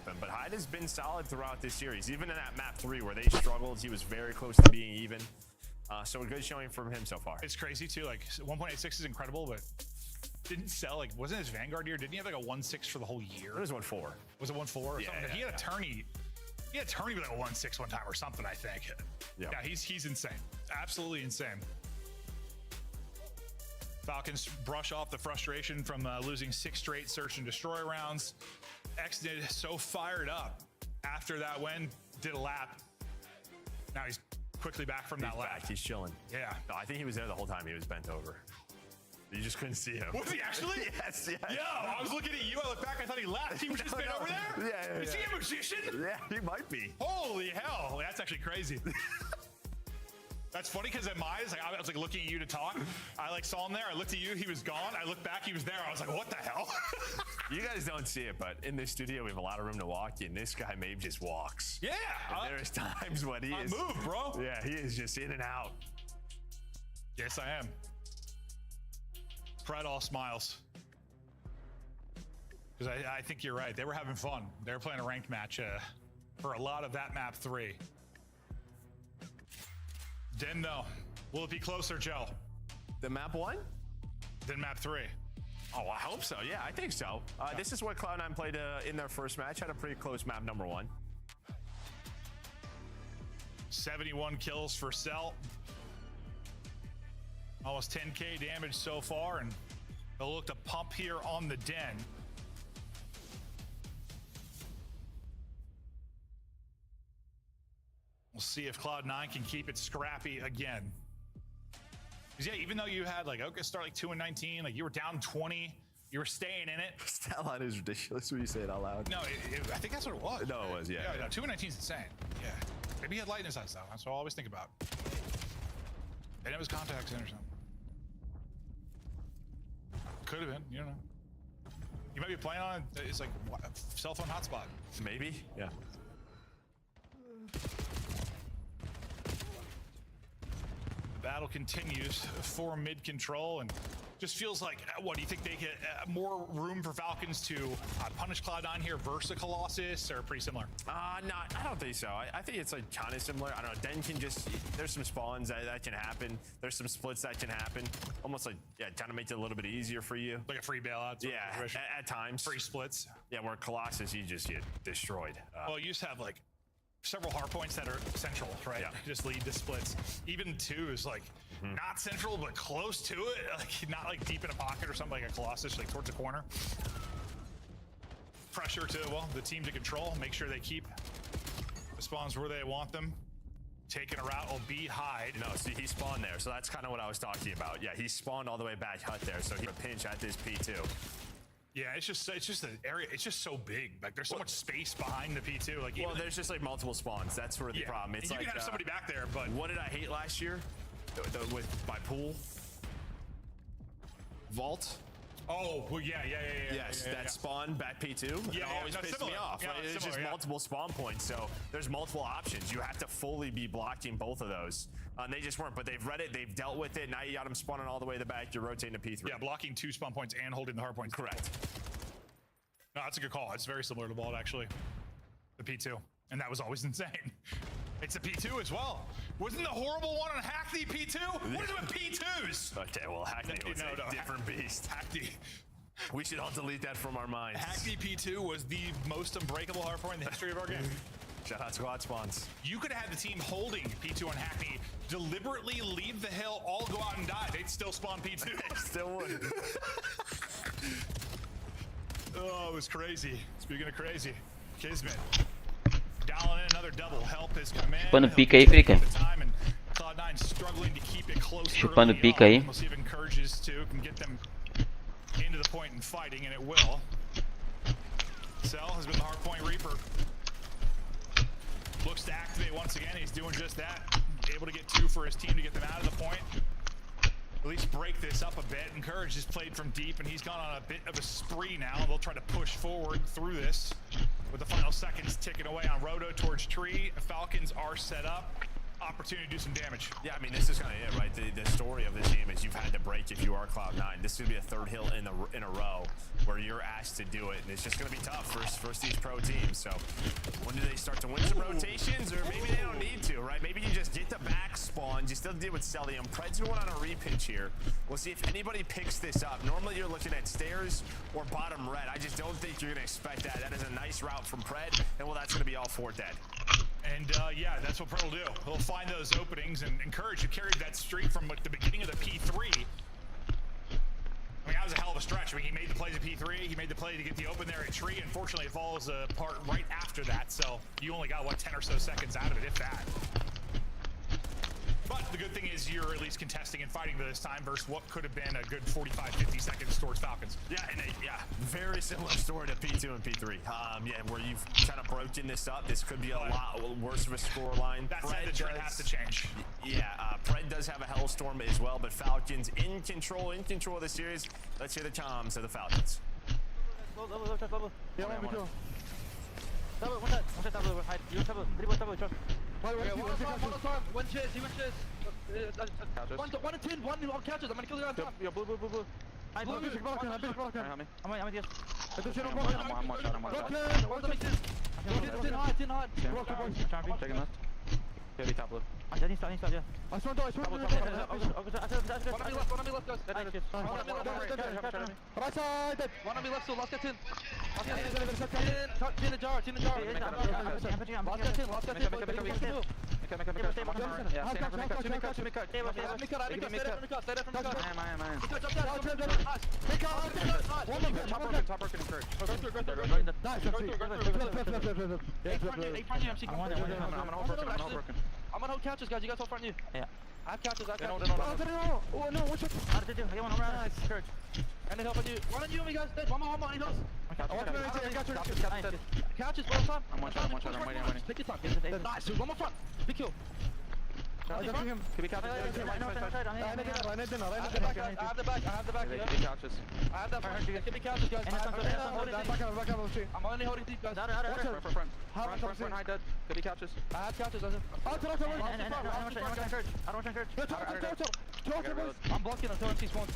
happen. But Hyde has been solid throughout this series. Even in that map 3 where they struggled, he was very close to being even. So a good showing from him so far. It's crazy too. Like 1.86 is incredible, but didn't sell. Like wasn't his Vanguard year? Didn't he have like a 1.6 for the whole year? It was 1.4. Was it 1.4 or yeah, something? Yeah, he had a tourney. He had a tourney with like a 1.6 one time or something, I think. Yeah, he's insane. Absolutely insane. Falcons brush off the frustration from losing 6 straight search and destroy rounds. X did so fired up after that win, did a lap. Now he's quickly back from that lap. He's chilling. Yeah. No, I think he was there the whole time. He was bent over. You just couldn't see him. Was he actually? Yes, yes. Yo, I was looking at you. I looked back. I thought he left. He was just bent over there? Yeah. Is he a magician? Yeah, he might be. Holy hell. That's actually crazy. That's funny because in my eyes, like, I was like looking at you to talk. I like saw him there. I looked at you. He was gone. I looked back. He was there. I was like, what the hell? You guys don't see it, but in this studio, we have a lot of room to walk in. This guy maybe just walks. Yeah. There's times when he is. Move, bro. Yeah, he is just in and out. Yes, I am. Fred all smiles. Because I think you're right. They were having fun. They were playing a ranked match for a lot of that map 3. Den though, will it be closer, Joe? The map 1? Than map 3? Oh, I hope so. Yeah, I think so. This is what Cloud9 played in their first match. Had a pretty close map number 1. 71 kills for Cell. Almost 10k damage so far, and they'll look to pump here on the Den. We'll see if Cloud9 can keep it scrappy again. Because yeah, even though you had like, okay, start like 2-19, like you were down 20, you were staying in it. Stat line is ridiculous when you say it out loud. No, I think that's what it was. No, it was, yeah. No, 2-19 is insane. Yeah. Maybe he had light in his eyes though. That's what I always think about. And it was contacts in or something. Could have been, you don't know. You might be playing on it's like cell phone hotspot. Maybe, yeah. Battle continues for mid control, and just feels like, what do you think they get more room for Falcons to punish Cloud9 here versus a Colossus, or pretty similar? No, I don't think so. I think it's like kind of similar. I don't know. Den can just, there's some spawns that can happen. There's some splits that can happen. Almost like, yeah, kind of makes it a little bit easier for you. Like a free bailout. Yeah, at times. Free splits. Yeah, where Colossus, you just get destroyed. Well, you just have like several hard points that are central, right? Yeah. Just lead to splits. Even 2 is like not central, but close to it. Like not like deep in a pocket or something like a Colossus, like towards a corner. Pressure to, well, the team to control, make sure they keep the spawns where they want them. Taking a route will be Hyde. No, see, he spawned there, so that's kind of what I was talking about. Yeah, he spawned all the way back hut there, so he had a pinch at this P2. Yeah, it's just an area. It's just so big. Like there's so much space behind the P2. Like well, there's just like multiple spawns. That's sort of the problem. It's you like can have somebody back there, but what did I hate last year? With my pool vault. Oh, well, yeah. Yes, that spawn back P2. Yeah, always pissed me off. Yeah, it's just multiple spawn points, so there's multiple options. You have to fully be blocking both of those. And they just weren't, but they've read it, they've dealt with it. Now you got them spawning all the way to the back. You're rotating to P3. Yeah, blocking 2 spawn points and holding the hard points. Correct. No, that's a good call. It's very similar to Vault, actually. The P2. And that was always insane. It's a P2 as well. Wasn't the horrible one on Hackney P2? What is it with P2s? Okay, well, Hackney was a different beast. Hackney. We should all delete that from our minds. Hackney P2 was the most unbreakable hardpoint in the history of our game. Shout out squad spawns. You could have had the team holding P2 on Hackney deliberately leave the hill, all go out and die. They'd still spawn P2. Still would. Oh, it was crazy. Speaking of crazy, Kismet dialing in another double. Help has come in. Pano pica aí, Frica. Cloud9 struggling to keep it close. Chupando pica aí. We'll see if it encourages to can get them into the point and fighting, and it will. Cell has been the hardpoint reaper. Looks to activate once again. He's doing just that. Able to get 2 for his team to get them out of the point. At least break this up a bit. Encourage has played from deep, and he's gone on a bit of a spree now. They'll try to push forward through this with the final seconds ticking away on Roto towards Tree. Falcons are set up. opportunity to do some damage. Yeah, I mean, this is kind of it, right? The story of this game is you've had to break if you are Cloud9. This is going to be a third hill in a row where you're asked to do it, and it's just going to be tough for these pro teams. So when do they start to win some rotations, or maybe they don't need to, right? Maybe you just get the back spawn. You still deal with Celium. Pred's going on a repitch here. We'll see if anybody picks this up. Normally you're looking at stairs or bottom red. I just don't think you're going to expect that. That is a nice route from Pred, and well, that's going to be all for dead. And yeah, that's what Pred will do. He'll find those openings and encourage to carry that streak from like the beginning of the P3. I mean, that was a hell of a stretch. I mean, he made the plays at P3. He made the play to get the open there at tree. Unfortunately, it falls apart right after that. So you only got, what, 10 or so seconds out of it, if that. But the good thing is you're at least contesting and fighting this time versus what could have been a good 45, 50 seconds towards Falcons. Yeah, and very similar story to P2 and P3. Yeah, where you've kind of broken this up. This could be a lot worse of a scoreline. That said, the trend has to change. Yeah, Pred does have a Hellstorm as well, but Falcons in control of the series. Let's hear the comms of the Falcons. Yeah, we go. Double, one shot double, hide. You double, dribble double, shot. One chase, he went chase. 1 and 10, 1 on catches. I'm gonna kill the guy on top. Yo, blue. I'm Help me. I'm here. I'm one shot. What's the mix? 10 hard. Taking left. Yeah, top blue. I need start, yeah. I swear, double. One on me left, guys. Right side. One on me left, so last get in. Tin the jar. Last get in. I'm gonna hold couches, guys. You guys hold front you. Yeah. I have couches. No. Oh no, what's up? How did they do? I got one around. Courage. And they helping you. One on you, me guys. One more, he knows. Couches, one time. I'm one shot. I'm waiting. Take your time. Nice, dude. One more front. Big kill. Could be couches. I have the back. Yeah. Couches. I have that front. Give me couches, guys. I'm only holding deep, guys. Front. High dead. Could be couches. I have couches. I don't want to I'm blocking until MC spawns.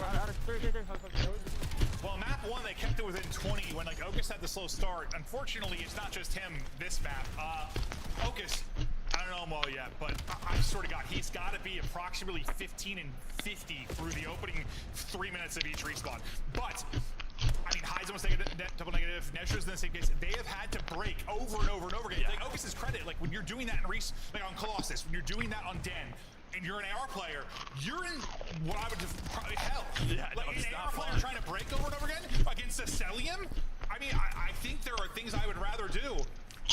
Well, map 1, they kept it within 20 when like Ocus had the slow start. Unfortunately, it's not just him this map. Ocus, I don't know him well yet, but I've sort of he's got to be approximately 15 and 50 through the opening 3 minutes of each respawn. But I mean, Hyde's almost double negative. Nesha's in the same case. They have had to break over and over again. Yeah. Like Ocus's credit, like when you're doing that in like on Colossus, when you're doing that on Den, and you're an AR player, you're in what I would probably hell. Yeah, like an AR player trying to break over and over again against a Celium. I mean, I think there are things I would rather do.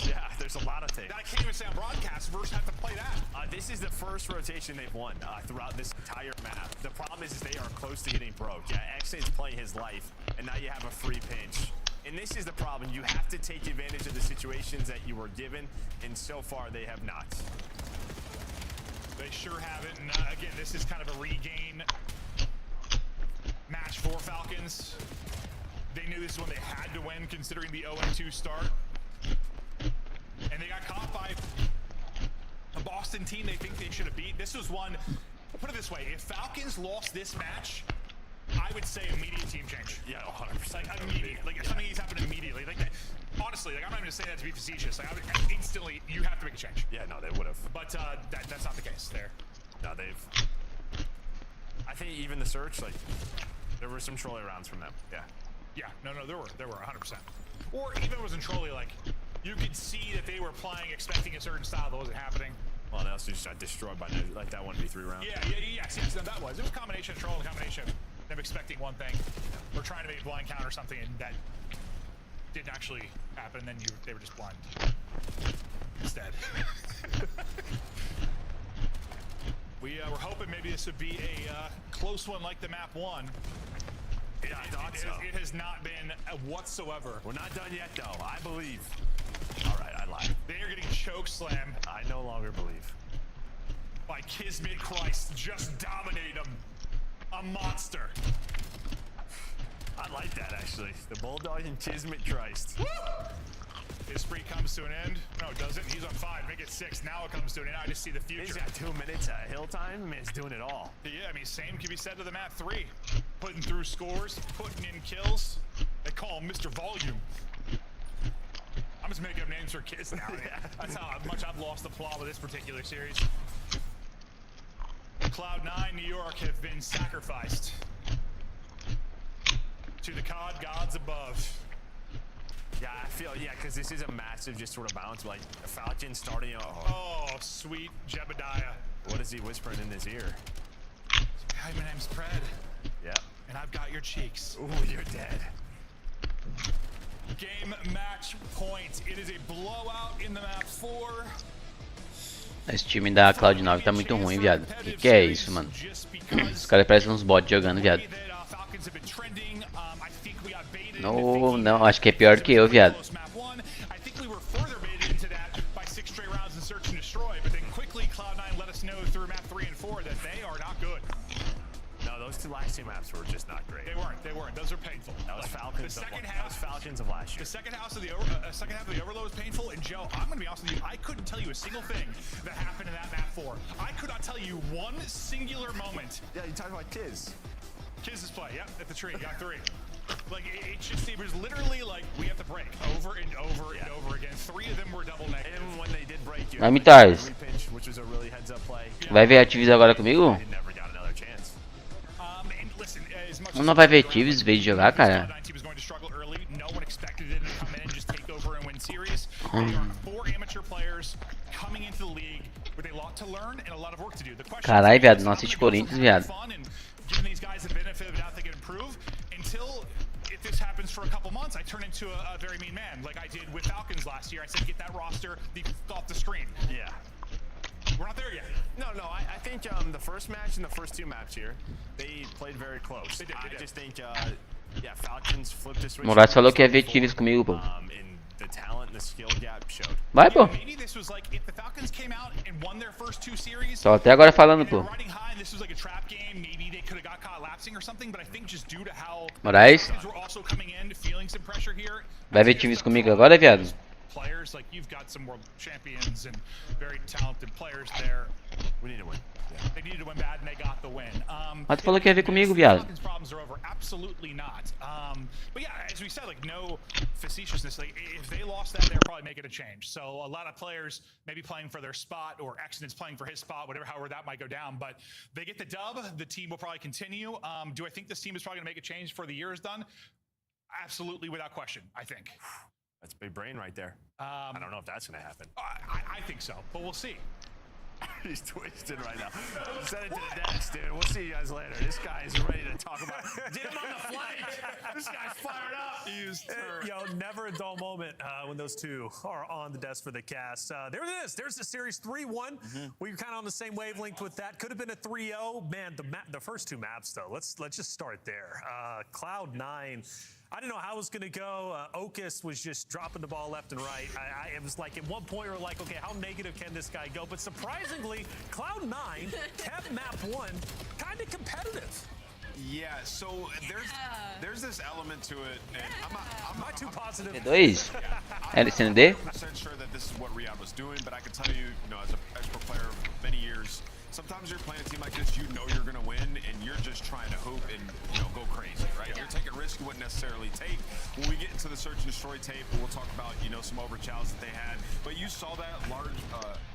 Yeah, there's a lot of things. That I can't even say on broadcast versus have to play that. This is the first rotation they've won throughout this entire map. The problem is they are close to getting broke. Yeah, X8's playing his life, and now you have a free pinch. And this is the problem. You have to take advantage of the situations that you were given, and so far they have not. They sure haven't. And again, this is kind of a regain match for Falcons. They knew this is one they had to win considering the 0-2 start. And they got caught by a Boston team they think they should have beat. This was one, put it this way, if Falcons lost this match, I would say immediate team change. Yeah, 100%. Like immediate, like if something needs to happen immediately. Like honestly, like I'm not even gonna say that to be facetious. Like I would instantly, you have to make a change. Yeah, no, they would have. But that's not the case there. No, I think even the search, like, there were some trolley rounds from them. Yeah. Yeah, no, there were 100%. Or even if it wasn't trolley, like, you could see that they were playing expecting a certain style that wasn't happening. Well, and also just got destroyed by like that 1v3 round. Yes, no, that was. It was a combination of troll and a combination of them expecting one thing or trying to make a blind count or something, and that didn't actually happen, and then they were just blind instead. We were hoping maybe this would be a close one like the map 1. Yeah, I thought so. It has not been whatsoever. We're not done yet, though. I believe. All right, I lied. They are getting choke slammed. I no longer believe. By Kismet Christ, just dominate him. A monster. I like that, actually. The Bulldog and Kismet Christ. His spree comes comes to an end. No, it doesn't. He's on 5. Make it 6. Now it comes to an end. I just see the future. He's got 2 minutes hill time. I mean, he's doing it all. Yeah, I mean, same can be said to the map 3. Putting through scores, putting in kills. They call him Mr. Volume. I'm just making up names for kids now. That's how much I've lost the plot with this particular series. Cloud9 New York have been sacrificed to the COD gods above. Yeah, I feel, because this is a massive just sort of bounce. Like, the Falcon starting, Oh, sweet Jebediah. What is he whispering in his ear? Hi, my name's Pred. Yeah. And I've got your cheeks. Ooh, you're dead. Game match point. It is a blowout in the map 4. Esse time da Cloud9 tá muito ruim, viado. Que é isso, mano? Os caras parecem uns bots jogando, viado. Não, não, acho que é pior que eu, viado. Those 2 last 2 maps were just not great. They weren't. Those are painful. That was Falcons. That was Falcons of last year. The second half of the overload was painful. And Joe, I'm gonna be honest with you. I couldn't tell you a single thing that happened in that map 4. I could not tell you one singular moment. Yeah, you talking about Kiz. Kiz's play. Yep, at the tree. Got 3. Like it was literally like we have to break over and over and over again. 3 of them were double negative. And when they did break, you Vai, Mitais. which was a really heads up play. Vai ver a Thieves agora comigo? He never got another chance. Não vai ver Thieves em vez de jogar, cara? Caralho, viado, não assiste Corinthians, viado. This happens for a couple months, I turn into a very mean man, like I did with Falcons last year. I said, get that roster off the screen. Yeah. We're not there yet. No, I think the first match and the first 2 maps here, they played very close. They did. I just think, Falcons flipped the switch. Moraes falou que ia ver Thieves comigo, pô. And the talent and the skill gap showed. Vai, pô. Maybe this was like if the Falcons came out and won their first 2 series. Tô até agora falando, pô. Riding high, this was like a trap game. Maybe they could have got caught lapsing or something, but I think just due to how Moraes, were also coming in, feeling some pressure here. vai ver Thieves comigo agora, viado? Players like you've got some world champions and very talented players there. We need to win. They needed to win bad and they got the win. Mas tu falou que ia ver comigo, viado. Falcons' problems are over. Absolutely not. But yeah, as we said, like no facetiousness. Like if they lost that, they're probably making a change. So a lot of players maybe playing for their spot, or Exodus playing for his spot, whatever, however that might go down. But they get the dub. The team will probably continue. Do I think this team is probably going to make a change before the year is done? Absolutely, without question. I think. That's big brain right there. I don't know if that's going to happen. I think so, but we'll see. He's twisted right now. Send it to the desk, dude. We'll see you guys later. This guy is ready to talk about it. Get him on the flank. This guy's fired up. Yo, never a dull moment when those 2 are on the desk for the cast. There it is. There's the series 3-1. We were kind of on the same wavelength with that. Could have been a 3-0. Man, the first 2 maps though. Let's just start there. Cloud9. I didn't know how it was going to go. Okus was just dropping the ball left and right. It was like at one point we were like, okay, how negative can this guy go? But surprisingly, Cloud9 kept map 1 kind of competitive. Yeah, so there's this element to it, and I'm not too positive. T2? LCND? I'm not sure that this is what Riyadh was doing, but I can tell you, as an expert player of many years, sometimes you're playing a team like this, you know you're going to win, and you're just trying to hoop and go crazy, right? You're taking risks you wouldn't necessarily take. When we get into the search and destroy tape, we'll talk about some overchows that they had, but you saw that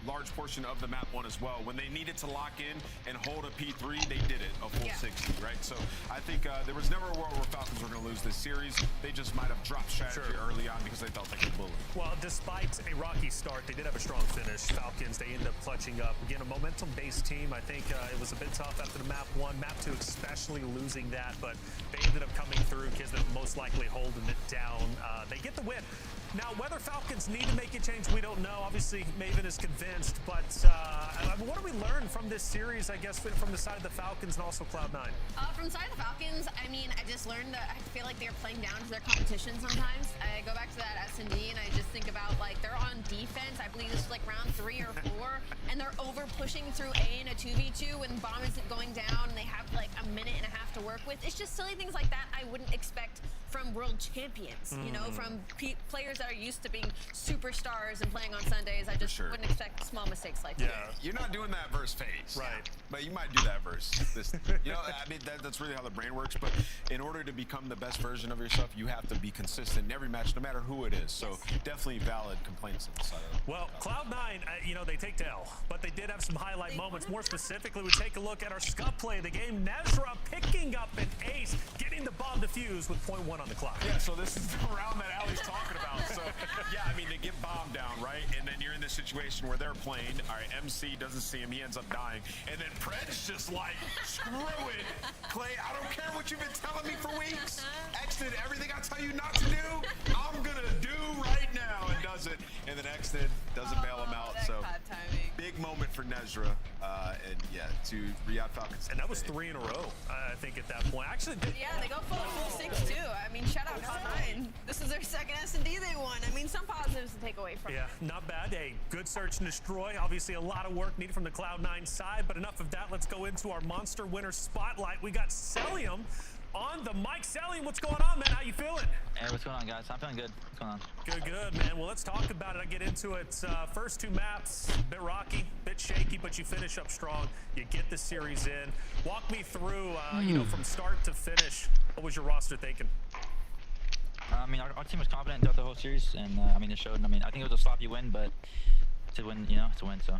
large portion of the map 1 as well. When they needed to lock in and hold a P3, they did it a full 60, right? So I think there was never a world where Falcons were going to lose this series. They just might have dropped strategy early on because they thought they could bully. Well, despite a rocky start, they did have a strong finish. Falcons, they ended up clutching up. Again, a momentum-based team. I think it was a bit tough after the map 1, map 2 especially losing that, but they ended up coming through. Kids that most likely holding it down. They get the win. Now, whether Falcons need to make a change, we don't know. Obviously, Maven is convinced, but what do we learn from this series, I guess, from the side of the Falcons and also Cloud9? From the side of the Falcons, I mean, I just learned that I feel like they're playing down to their competition sometimes. I go back to that S&D, and I just think about, like, they're on defense. I believe this is, like, round 3 or 4, and they're overplaying pushing through A in a 2v2 when bomb isn't going down and they have like a minute and a half to work with. It's just silly things like that I wouldn't expect from world champions, you know, from players that are used to being superstars and playing on Sundays. I just wouldn't expect small mistakes like that. You're not doing that versus FaZe. Right. But you might do that versus this. You know, I mean, that's really how the brain works. But in order to become the best version of yourself, you have to be consistent in every match, no matter who it is. So definitely valid complaints on the side of it. Well, Cloud9, you know, they take the L, but they did have some highlight moments. More specifically, we take a look at our scuff play of the game. Nezra picking up an ace, getting the bomb defused with 0.1 on the clock. Yeah, so this is the round that Ali's talking about. So, yeah, I mean, they get bombed down, right? And then you're in this situation where they're playing. All right, MC doesn't see him. He ends up dying. And then Pred's just like, screw it. Clay, I don't care what you've been telling me for weeks. X did everything I tell you not to do. I'm going to do right now, and does it. And then X doesn't bail him out. So, big moment for Nezra. And, yeah, to Riyadh Falcons. And that was 3 in a row, I think, at that point. Actually, Yeah, they go full 6 too. I mean, shout out Cloud9. This is their second S&D they won. I mean, some positives to take away from it. yeah, not bad. A good search and destroy. Obviously, a lot of work needed from the Cloud9 side, but enough of that. Let's go into our monster winner spotlight. We got Celium on the mic. Celium, what's going on, man? How you feeling? Hey, what's going on, guys? I'm feeling good. What's going on? Good, man. Well, let's talk about it. I get into it. First 2 maps, bit rocky, bit shaky, but you finish up strong. You get the series in. Walk me through, you know, from start to finish. What was your roster thinking? I mean, our team was confident throughout the whole series, and I mean, it showed. I mean, I think it was a sloppy win, but to win, you know, to win, so.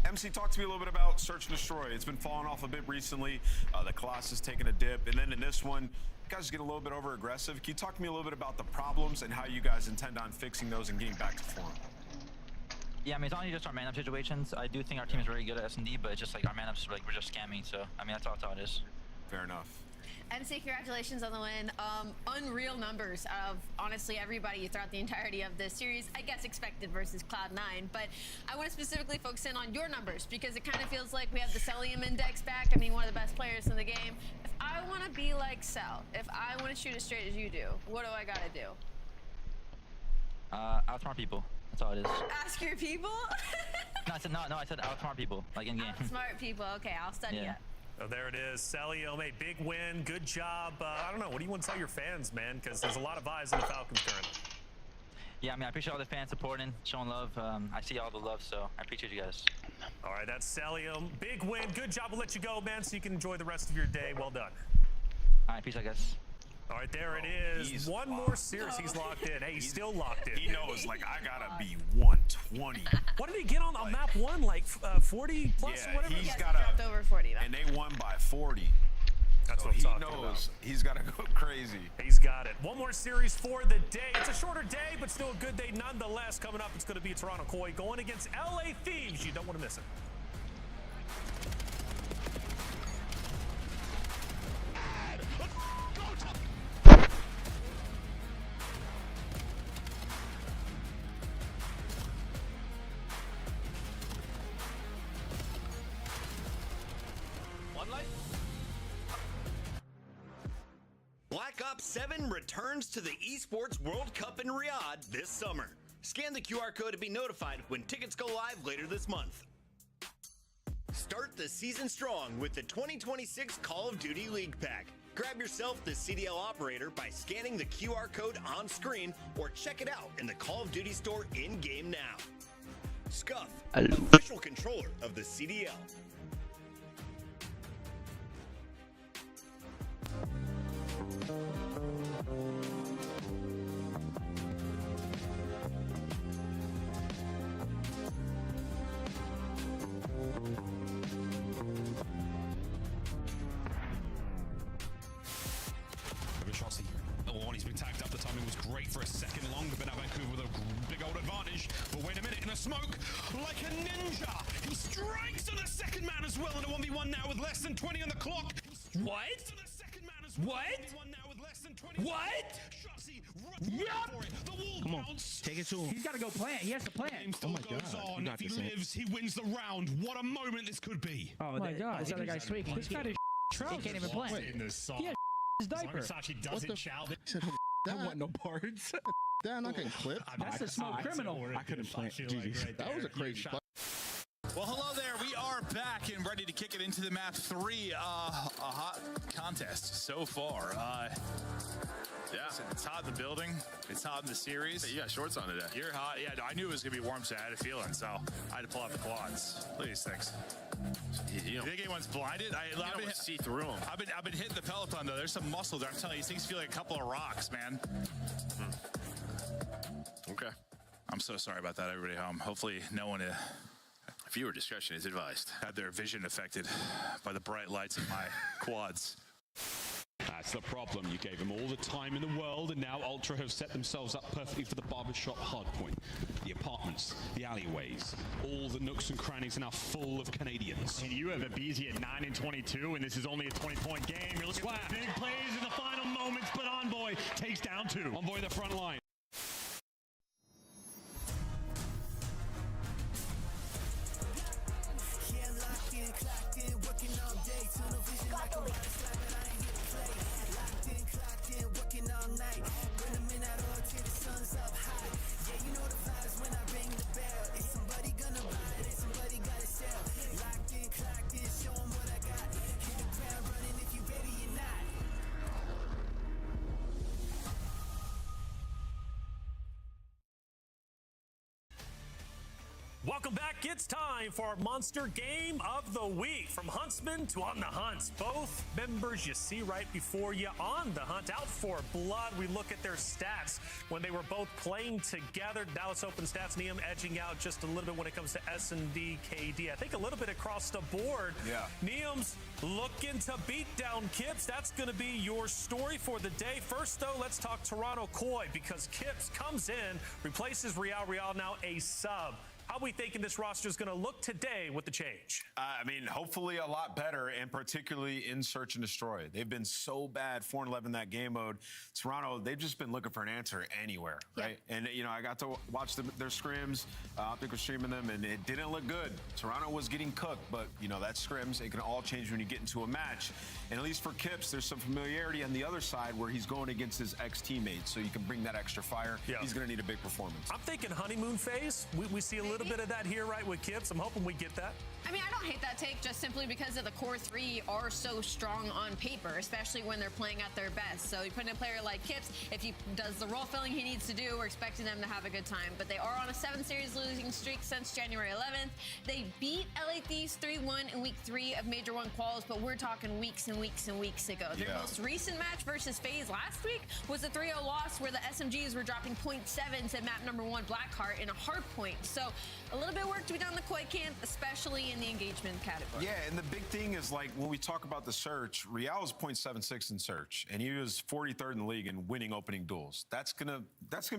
MC, talk to me a little bit about Search and Destroy. It's been falling off a bit recently. The Colossus taking a dip. And then in this one, you guys get a little bit over aggressive. Can you talk to me a little bit about the problems and how you guys intend on fixing those and getting back to form? Yeah, I mean, it's only just our man-up situations. I do think our team is very good at S&D, but it's just like our man-ups, like, we're just scamming. So, I mean, that's all it is. Fair enough. MC, congratulations on the win. Unreal numbers of honestly everybody throughout the entirety of this series. I guess expected versus Cloud9, but I want to specifically focus in on your numbers because it kind of feels like we have the Celium index back. I mean, one of the best players in the game. If I want to be like Cell, if I want to shoot as straight as you do, what do I got to do? Outsmart people. That's all it is. Ask your people? No, I said outsmart people, like in game. Outsmart people. Okay, I'll study it. Oh, there it is. Celium, a big win. Good job. I don't know. What do you want to tell your fans, man? Because there's a lot of eyes on the Falcons currently. Yeah, I mean, I appreciate all the fans supporting, showing love. I see all the love, so I appreciate you guys. All right, that's Celium. Big win. Good job. We'll let you go, man, so you can enjoy the rest of your day. Well done. All right, peace out, guys. All right, there it is. One more series. He's locked in. Hey, he's still locked in. He knows, like, I gotta be 120. What did he get on map 1? Like 40 plus Yeah, or whatever? he's got dropped over 40. And they won by 40. That's so what I'm he talking knows about. he's got to go crazy. He's got it. One more series for the day. It's a shorter day, but still a good day nonetheless. Coming up, it's going to be Toronto Koi going against LA Thieves. You don't want to miss it. Black Ops 7 returns to the Esports World Cup in Riyadh this summer. Scan the QR code to be notified when tickets go live later this month. Start the season strong with the 2026 Call of Duty League Pack. Grab yourself the CDL operator by scanning the QR code on screen or check it out in the Call of Duty store in-game now. Scuff, official controller of the CDL. He's been tagged up. The timing was great for a second long. But now Vancouver with a big old advantage. But wait a minute, in a smoke, like a ninja, he strikes on the second man as well in a 1v1 now with less than 20 on the clock. What? What? What? Come on, take it to him. He's got to go plant. He has to plant. Oh my God! If he lives, he wins the round. What a moment this could be. Oh my God! This other guy's tweaking. This guy is trousers. He can't even plant. He has his diaper. What the I want no parts. Damn, I can clip. That's a small criminal. I couldn't plant. Jesus, that was a crazy play. Well, hello there. We are back and ready to kick it into the map 3. A hot contest so far. Yeah, it's hot in the building. It's hot in the series. You got shorts on today. You're hot. Yeah, I knew it was gonna be warm today. I had a feeling, so I had to pull out the quads. Look at these things. You think anyone's blinded? I've been see through them. I've been hitting the Peloton though. There's some muscle there. I'm telling you, these things feel like a couple of rocks, man. Okay. I'm so sorry about that, everybody home. Hopefully, no one. Viewer discretion is advised. Had their vision affected by the bright lights of my quads. That's the problem. You gave them all the time in the world, and now Ultra have set themselves up perfectly for the barbershop hardpoint. The apartments, the alleyways, all the nooks and crannies are now full of Canadians. And you have Abizi at 9 and 22, and this is only a 20-point game. You're looking at the big plays in the final moments, but Envoy takes down 2. Envoy the front line. Welcome back. It's time for our Monster Game of the Week. From Huntsman to On the Hunt. Both members you see right before you on the hunt, out for blood. We look at their stats when they were both playing together. Now let's open stats. Neum edging out just a little bit when it comes to S&D, KD. I think a little bit across the board. Yeah. Neum's looking to beat down Kips. That's going to be your story for the day. First, though, let's talk Toronto Koi because Kips comes in, replaces Real now a sub. How are we thinking this roster is going to look today with the change? I mean, hopefully a lot better, and particularly in Search and Destroy. They've been so bad, 4-11 that game mode. Toronto, they've just been looking for an answer anywhere, right? Yeah. And, you know, I got to watch their scrims. Optic was streaming them, and it didn't look good. Toronto was getting cooked, but, you know, that scrims, it can all change when you get into a match. And at least for Kips, there's some familiarity on the other side where he's going against his ex-teammates, so you can bring that extra fire. Yeah. He's going to need a big performance. I'm thinking honeymoon phase. We see a little bit of that here, right, with Kips. I'm hoping we get that. I mean, I don't hate that take just simply because of the core 3 are so strong on paper, especially when they're playing at their best. So you put in a player like Kips, if he does the role filling he needs to do, we're expecting them to have a good time. But they are on a 7-series losing streak since January 11th. They beat LA Thieves 3-1 in week 3 of Major 1 quals, but we're talking weeks and weeks and weeks ago. Their most recent match versus FaZe last week was a 3-0 loss where the SMGs were dropping 0.7 to map number 1 Blackheart in a hard point. So a little bit of work to be done in the Koi camp, especially in the engagement category. Yeah, and the big thing is, like, when we talk about the Search, Real is 0.76 in Search, and he was 43rd in the league in winning opening duels. That's gonna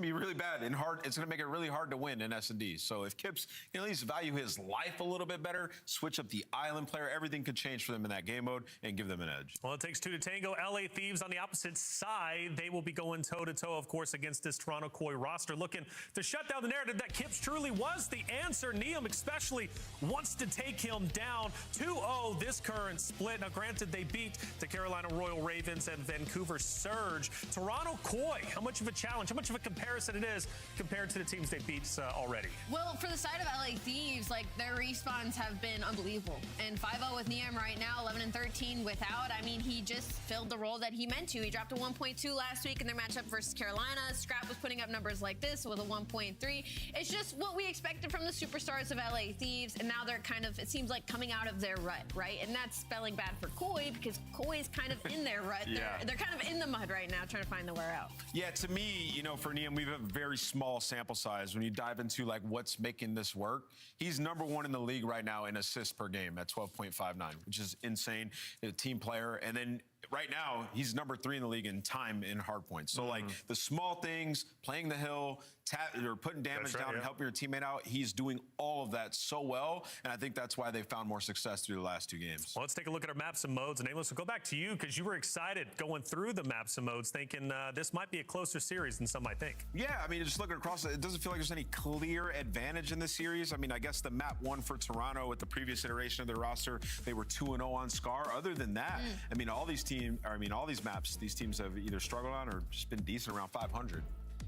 be really bad and hard. It's gonna make it really hard to win in S&D. So if Kips can at least value his life a little bit better, switch up the island player, everything could change for them in that game mode and give them an edge. Well, it takes 2 to tango. LA Thieves on the opposite side. They will be going toe-to-toe, of course, against this Toronto Koi roster, looking to shut down the narrative that Kips truly was the answer. Neum especially wants to take him down. 2-0 this current split. Now, granted, they beat the Carolina Royal Ravens and Vancouver Surge. Toronto Koi, how much of a challenge, how much of a comparison it is compared to the teams they beat already? Well, for the side of LA Thieves, like, their respawns have been unbelievable. And 5-0 with Neum right now, 11 and 13 without. I mean, he just filled the role that he meant to. He dropped a 1.2 last week in their matchup versus Carolina. Scrap was putting up numbers like this with a 1.3. It's just what we expected from the superstars of LA Thieves, and now they're kind of, it seems like, coming out of their rut, right? And that's spelling bad for Koi because Koi is kind of in their rut. They're kind of in the mud right now trying to find the wear out. Yeah, to me, you know, for Neum, we have a very small sample size. When you dive into, like, what's making this work, he's #1 in the league right now in assists per game at 12.59, which is insane. A team player. And then right now, he's #3 in the league in time in hardpoints. So, like, the small things, playing the hill, or putting damage down and helping your teammate out, he's doing all of that so well, and I think that's why they found more success through the last 2 games. Well, let's take a look at our maps and modes. And Amos, we'll go back to you because you were excited going through the maps and modes, thinking this might be a closer series than some might think. Yeah, I mean, just looking across, it doesn't feel like there's any clear advantage in this series. I mean, I guess the map 1 for Toronto with the previous iteration of their roster, they were 2-0 on Scar. Other than that, I mean, all these maps, these teams have either struggled on or just been decent around 500.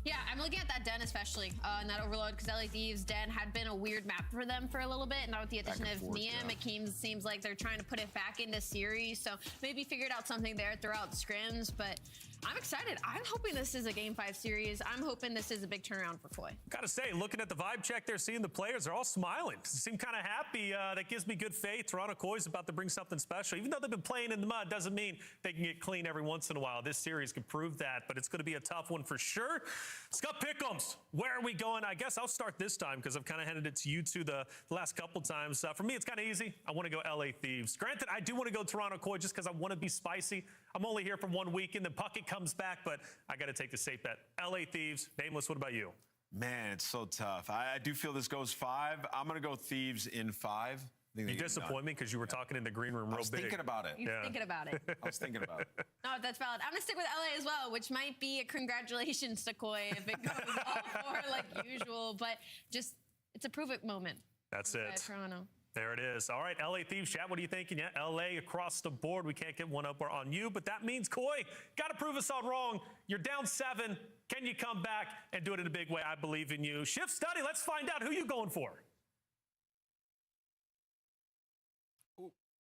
Yeah, I'm looking at that den especially, and that overload, because LA Thieves den had been a weird map for them for a little bit. Now with the addition of Niam, it seems like they're trying to put it back into series. So maybe figured out something there throughout the scrims, but I'm excited. I'm hoping this is a Game 5 series. I'm hoping this is a big turnaround for Koi. Gotta say, looking at the vibe check there, seeing the players, they're all smiling. Seem kind of happy. That gives me good faith. Toronto Koi's about to bring something special. Even though they've been playing in the mud, doesn't mean they can get clean every once in a while. This series can prove that, but it's going to be a tough one for sure. Scott Pickums, where are we going? I guess I'll start this time because I've kind of handed it to you two the last couple times. For me, it's kind of easy. I want to go LA Thieves. Granted, I do want to go Toronto Koi just because I want to be spicy. I'm only here for 1 weekend. The Puckett comes back, but I got to take the safe bet. LA Thieves. Nameless, what about you? Man, it's so tough. I do feel this goes 5. I'm going to go Thieves in 5. You disappoint me because you were talking in the green room real big. I was thinking about it. You're thinking about it. I was thinking about it. No, that's valid. I'm going to stick with LA as well, which might be a congratulations to Koi if it goes all 4 like usual. But just, it's a prove-it moment. That's it. Toronto. There it is. All right, LA Thieves chat. What are you thinking? Yeah, LA across the board. We can't get one up on you, but that means Koi got to prove us all wrong. You're down 7. Can you come back and do it in a big way? I believe in you. Shift study. Let's find out who you going for.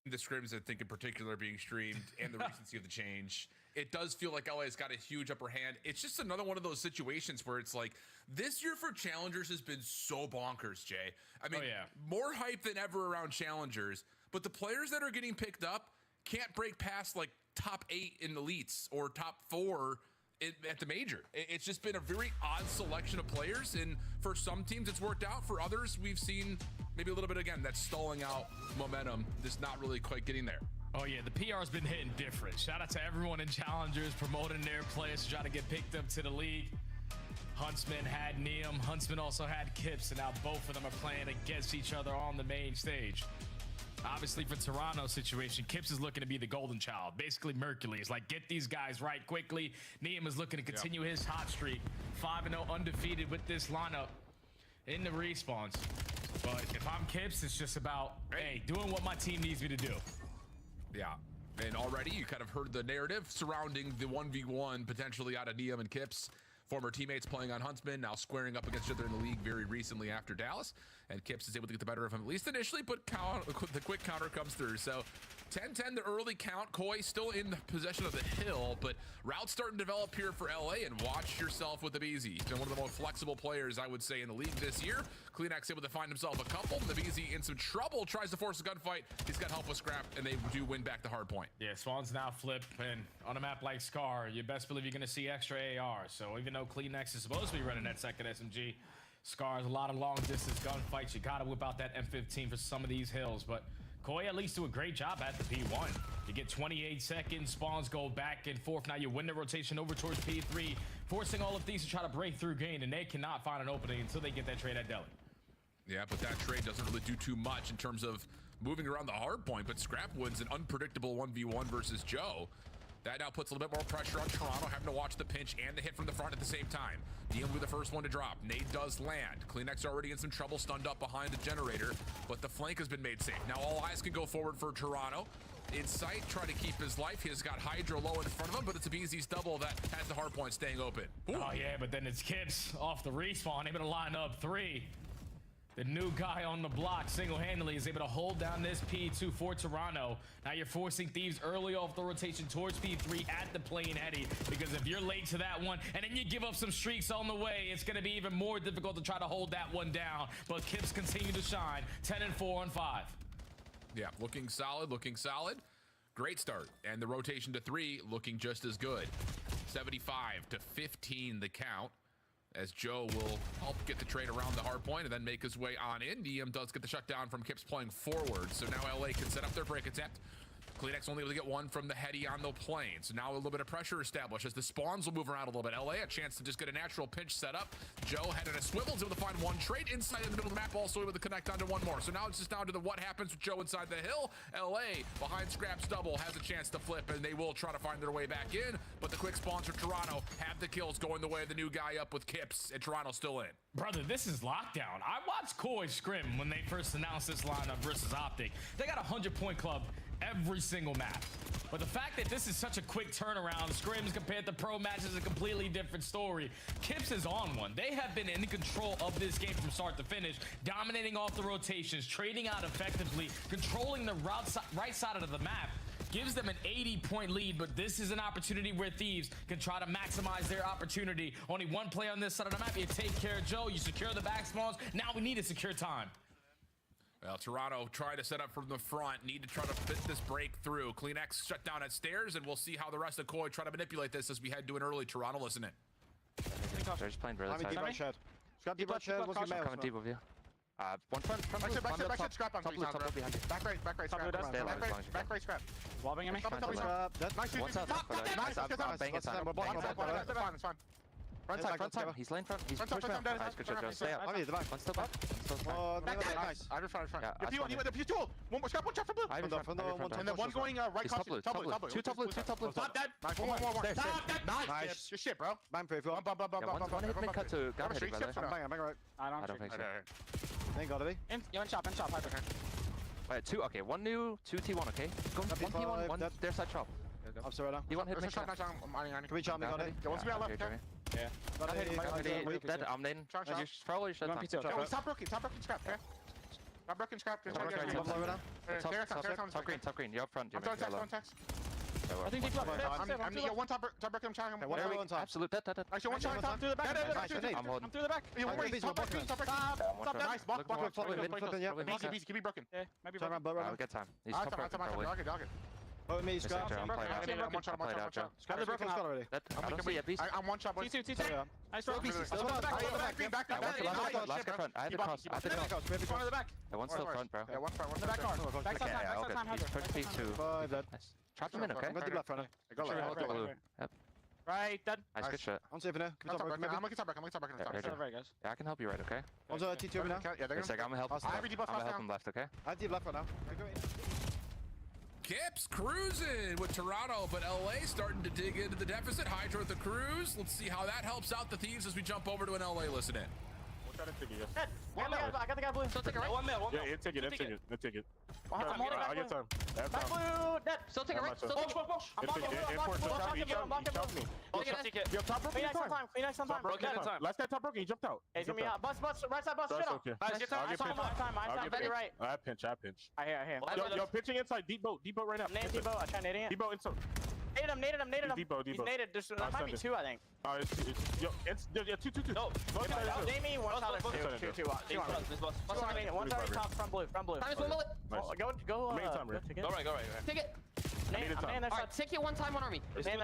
The scrims, I think, in particular, being streamed and the recency of the change, it does feel like LA's got a huge upper hand. It's just another one of those situations where it's like, this year for Challengers has been so bonkers, Jay. I mean, more hype than ever around Challengers, but the players that are getting picked up can't break past like top 8 in elites or top 4 at the major. It's just been a very odd selection of players, and for some teams it's worked out. For others, we've seen maybe a little bit, again, that stalling out momentum, just not really quite getting there. Oh yeah, the PR's been hitting different. Shout out to everyone in Challengers promoting their players to try to get picked up to the league. Huntsman had Niam, Huntsman also had Kips, and now both of them are playing against each other on the main stage. Obviously, for Toronto's situation, Kips is looking to be the golden child. Basically, Mercules. Like, get these guys right quickly. Niam is looking to continue his hot streak. 5-0 undefeated with this lineup in the respawns. But if I'm Kips, it's just about, hey, doing what my team needs me to do. Yeah. And already you kind of heard the narrative surrounding the 1v1 potentially out of Niam and Kips. Former teammates playing on Huntsman, now squaring up against each other in the league very recently after Dallas. And Kips is able to get the better of him, at least initially, but the quick counter comes through. So 10-10, the early count. Koi still in the possession of the hill, but routes starting to develop here for LA, and watch yourself with the BZ. He's been one of the most flexible players, I would say, in the league this year. Kleenex able to find himself a couple. The BZ in some trouble, tries to force a gunfight. He's got help with Scrap, and they do win back the hard point. Yeah, Swan's now flip, and on a map like Scar, you best believe you're going to see extra AR. So even though Kleenex is supposed to be running that second SMG, Scar's a lot of long distance gunfights. You got to whip out that M15 for some of these hills, but Koi at least do a great job at the P1. You get 28 seconds, spawns go back and forth. Now you win the rotation over towards P3, forcing all of these to try to break through gain, and they cannot find an opening until they get that trade at Delhi. Yeah, but that trade doesn't really do too much in terms of moving around the hard point, but Scrap wins an unpredictable 1v1 versus Joe. That now puts a little bit more pressure on Toronto, having to watch the pinch and the hit from the front at the same time. Dealing with the first one to drop. Nade does land. Kleenex already in some trouble, stunned up behind the generator, but the flank has been made safe. Now all eyes can go forward for Toronto. In sight, try to keep his life. He has got Hydra low in front of him, but it's a BZ's double that has the hard point staying open. Ooh. Oh yeah, but then it's Kips off the respawn, able to line up 3. The new guy on the block single-handedly is able to hold down this P2 for Toronto. Now you're forcing Thieves early off the rotation towards P3 at the plane heady, because if you're late to that one and then you give up some streaks on the way, it's going to be even more difficult to try to hold that one down. But Kips continue to shine. 10-4 on 5. Yeah, looking solid, looking solid. Great start. And the rotation to 3 looking just as good. 75-15 the count, as Joe will help get the trade around the hard point and then make his way on in. Niam does get the shutdown from Kips playing forward, so now LA can set up their break attempt. Kleenex only able to get one from the heady on the plane, so now a little bit of pressure established as the spawns will move around a little bit. LA a chance to just get a natural pinch set up. Joe headed a swivel, able to find one trade inside in the middle of the map, also able to connect onto one more. So now it's just down to the what happens with Joe inside the hill. LA behind Scrap's double has a chance to flip, and they will try to find their way back in, but the quick spawns for Toronto have the kills going the way of the new guy up with Kips, and Toronto still in. Brother, this is lockdown. I watched Koi scrim when they first announced this lineup versus Optic. They got a 100-point club every single map. But the fact that this is such a quick turnaround, scrims compared to pro matches is a completely different story. Kips is on one. They have been in control of this game from start to finish, dominating off the rotations, trading out effectively, controlling the right side of the map. Gives them an 80-point lead, but this is an opportunity where Thieves can try to maximize their opportunity. Only one play on this side of the map. You take care of Joe, you secure the back spawns. Now we need to secure time. Well, Toronto try to set up from the front, need to try to fit this break through. CleanX shut down at stairs, and we'll see how the rest of Koi try to manipulate this as we head to an early Toronto. Listen in. They're just playing really tight. Deep right. Scrap deep right. Coming deep with you. One front back scrap on top blue behind you. Back right, scrap. Back right, scrap. Wobbing at me. Nice. What's up? Nice. I'm banging it. It's fine. Front time. He's lane front. He's push front. Nice, good shot, Joe. Stay up. One step back. Nice. I'm in front. If you one more scrap, one shot for blue. And then one going right cross. Top blue. Two top blue. Stop that. Nice. One more. Nice. Your shit, bro. One hit mid cut to gun hitting, by the way. I'm banging right. I don't think so. Ain't gotta be. You're in shop. Alright, two. Okay, one new, two T1. Okay, go one T1, one their side chop. I'm sorry now. T1 hit mid cut. Can we chop me? Got it. One's left. Yeah. Dead. I'm nading. Probably should have time. Top broken scrap. Top broken scrap. Top green. You're up front. You're making yellow. I think deep left. One top broken. One top. Absolute dead. Actually, one shot top through the back. I'm holding. I'm through the back. One more. Top back. Nice. Block. Easy. Keep me broken. Yeah. Maybe. I'll get time. He's top broken probably. Oh, me, Scott. I'm playing out. Scott the broken Scott already. I don't see a beast. I'm one shot. T2. Nice throw. Back. Last guy front. I have the cross. One in the back. One's still front, bro. Yeah, one front. The back car. Backside time. Push P2. Nice. Trap him in, okay? I'm going to deep left front. I got left. Yep. Right, dead. Nice, good shot. I'm saving it. I'm looking top back. Yeah, I can help you right, okay? One's on T2 now. Yeah, they're I'm gonna help him left, okay? I have deep left right now. Kips cruising with Toronto, but LA starting to dig into the deficit. Hydra with the cruise. Let's see how that helps out the Thieves as we jump over to an LA. Listen in. I got the guy blue. Still take it right. 1 mil. Yeah, take it. I get time. Back blue. Dead. Still take it right. Still take it. I'm Yo, top broken. Clean some time. Last guy top broken. He jumped out. Hey, it's gonna be out. Bus. Right side bus. Shit up. Nice. Get time. I'm very right. I pinch. I hear. Yo, pitching inside. Deep boat right now. Nade deep boat. I try nading it. Deep boat inside. Naded him. Deep boat. He's naded. There might be 2, I think. It's 2. No. Jamie, one shot. 2. One shot top front blue. Time is 1 minute. Go. Main time, right? Go right. Take it. Alright, take it one time on army. I need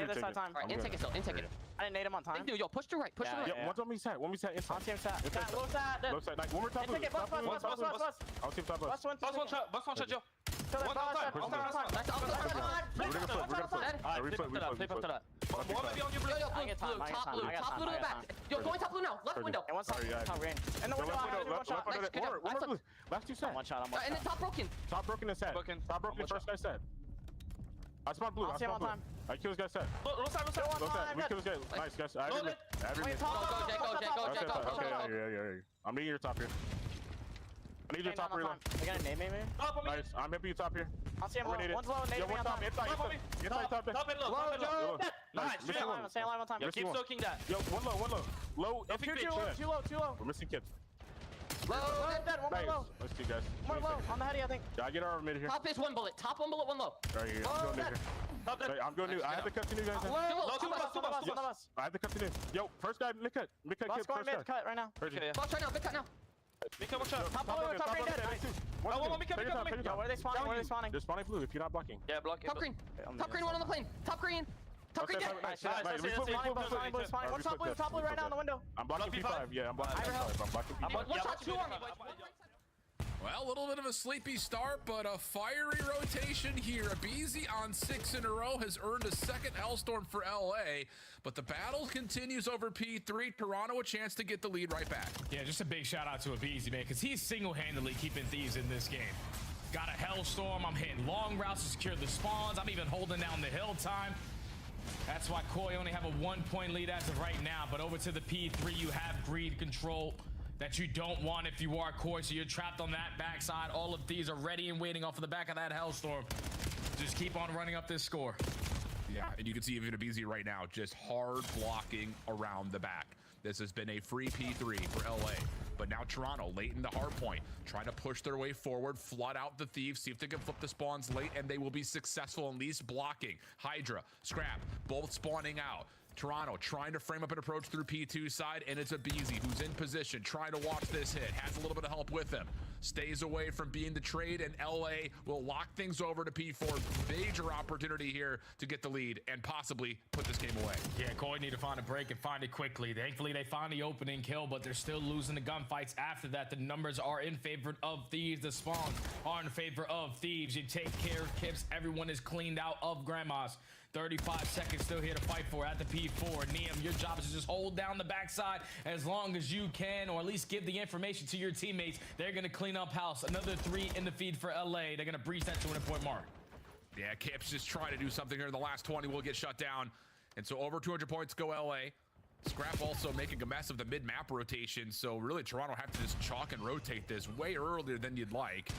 this time. Alright, intake it still. Intake it. I didn't nade him on time. Yo, push to right. Yeah, one's on me side. One side inside. On team side. Low side. Like, one more top. Intake it. Bus. I'll team top. Bus one shot, Joe. Top blue to the back. Yo, going top blue now. Left window. And one side. Top green. And the window. One shot. Last 2 sides. One shot. And then top broken. Top broken is set. Top broken first guy set. I spawned blue. I kill this guy set. Low side. We kill this guy. Nice, guys. Go. Okay. I'm needing your top here. I need your top here. I got a name, maybe? Nice. I'm happy you top here. I'll see him low. One's low. Nade me on top. Inside top. Low. Nice. Stay alive on time. Keep soaking that. Yo, one low. Low. Too low. We're missing kids. Low. Dead. One more low. Let's see, guys. One more low. On the heady, I think. Yeah, I get our mid here. Top is 1 bullet. Top 1 bullet, 1 low. Right here. I'm going new here. I'm going new. I have to cut to new guys. Two bus. I have to cut to new. Yo, first guy, mid cut. Bus going mid cut right now. Box right now. Big cut now. Top green dead. Yo, where are they spawning? They're spawning blue if you're not blocking. Yeah, block. Top green. Top green, one on the plane. Top green dead. Nice. One top blue right now in the window. I'm blocking P5. Yeah, I'm blocking P5. I'm blocking P5. One shot, 2 on me. Well, a little bit of a sleepy start, but a fiery rotation here. Abizi on 6 in a row has earned a second Hellstorm for LA, but the battle continues over P3. Toronto a chance to get the lead right back. Yeah, just a big shout out to Abizi, man, because he's single-handedly keeping Thieves in this game. Got a Hellstorm. I'm hitting long routes to secure the spawns. I'm even holding down the hill time. That's why Koi only have a 1-point lead as of right now, but over to the P3, you have greed control. that you don't want if you are Koi. So you're trapped on that backside. All of these are ready and waiting off of the back of that Hellstorm. Just keep on running up this score. Yeah, and you can see even Abizi right now, just hard blocking around the back. This has been a free P3 for LA. But now Toronto, late in the hard point, trying to push their way forward, flood out the Thieves, see if they can flip the spawns late, and they will be successful in least blocking. Hydra, Scrap, both spawning out. Toronto trying to frame up an approach through P2 side, and it's Abizi who's in position, trying to watch this hit. Has a little bit of help with him. Stays away from being the trade, and LA will lock things over to P4. Major opportunity here to get the lead and possibly put this game away. Yeah, Koi need to find a break and find it quickly. Thankfully, they found the opening kill, but they're still losing the gunfights after that. The numbers are in favor of Thieves. The spawns are in favor of Thieves. You take care of Kips. Everyone is cleaned out of Grandmas. 35 seconds still here to fight for at the P4. Neum, your job is to just hold down the backside as long as you can, or at least give the information to your teammates. They're going to clean up house. Another 3 in the feed for LA. They're going to breach that 200-point mark. Yeah, Kips just trying to do something here in the last 20. Will get shut down. And so over 200 points go LA. Scrap also making a mess of the mid-map rotation. So really Toronto have to just chalk and rotate this way earlier than you'd like.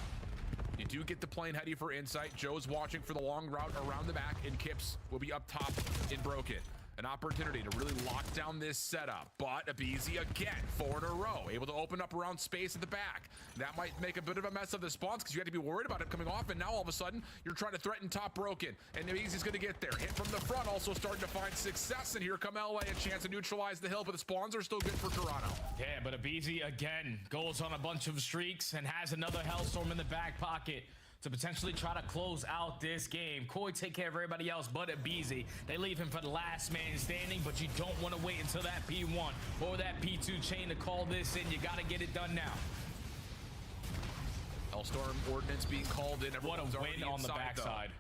You do get the plane heady for insight. Joe's watching for the long route around the back, and Kips will be up top in Broken. An opportunity to really lock down this setup, but Abizi again, 4 in a row, able to open up around space at the back. That might make a bit of a mess of the spawns because you have to be worried about it coming off, and now all of a sudden, you're trying to threaten top Broken, and Abizi's going to get there. Hit from the front, also starting to find success, and here come LA, a chance to neutralize the hill, but the spawns are still good for Toronto. Yeah, but Abizi again goes on a bunch of streaks and has another Hellstorm in the back pocket to potentially try to close out this game. Koi take care of everybody else but Abizi. They leave him for the last man standing, but you don't want to wait until that P1 or that P2 chain to call this in. You got to get it done now. Hellstorm ordinance being called in. What a win on the backside.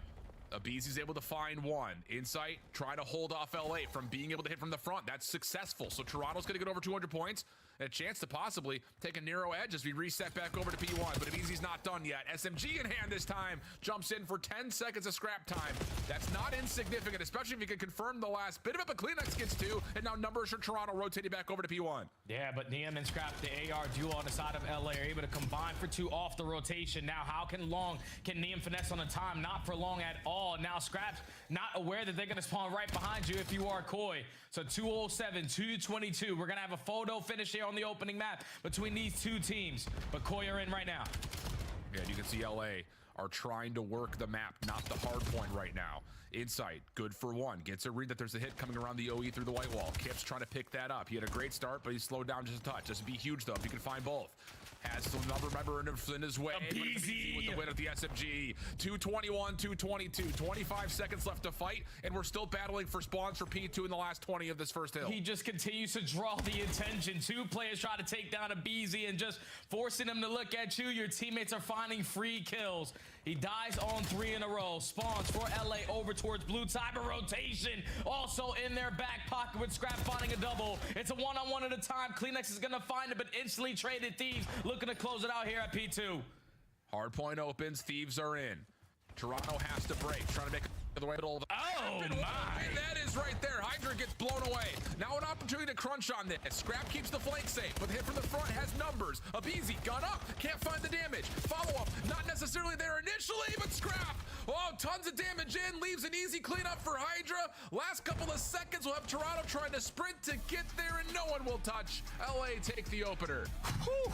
Abizi's able to find one. Insight, trying to hold off LA from being able to hit from the front. That's successful. So Toronto's going to get over 200 points. And a chance to possibly take a narrow edge as we reset back over to P1. But Abizi's not done yet. SMG in hand this time. Jumps in for 10 seconds of scrap time. That's not insignificant, especially if you can confirm the last bit of it. But Kleenex gets 2. And now numbers for Toronto rotating back over to P1. Yeah, but Neum and Scrap, the AR duo on the side of LA, are able to combine for 2 off the rotation. Now, how can Neum finesse on the time? Not for long at all. Now, Scrap's not aware that they're going to spawn right behind you if you are Koi. So 207, 222. We're going to have a photo finish here on the opening map between these two teams. But Koi are in right now. Yeah, you can see LA are trying to work the map, not the hard point right now. Insight, good for 1. Gets a read that there's a hit coming around the OE through the white wall. Kips trying to pick that up. He had a great start, but he slowed down just a touch. This would be huge, though, if you can find both. Has another member in his way. Abizi with the win of the SMG. 221, 222. 25 seconds left to fight, and we're still battling for spawns for P2 in the last 20 of this first hill. He just continues to draw the attention. 2 players try to take down Abizi and just forcing him to look at you. Your teammates are finding free kills. He dies on 3 in a row. Spawns for LA over towards blue. Tiber rotation also in their back pocket with Scrap finding a double. It's a one-on-one at a time. Kleenex is going to find it, but instantly traded. Thieves looking to close it out here at P2. Hardpoint opens. Thieves are in. Toronto has to break. Trying to make the way middle of the... Oh, my. And that is right there. Hydra gets blown away. Now an opportunity to crunch on this. Scrap keeps the flank safe, but the hit from the front has numbers. Abizi, gun up. Can't find the damage. Follow-up, not necessarily there initially, but Scrap. Oh, tons of damage in. Leaves an easy cleanup for Hydra. Last couple of seconds, we'll have Toronto trying to sprint to get there, and no one will touch. LA take the opener. Whew.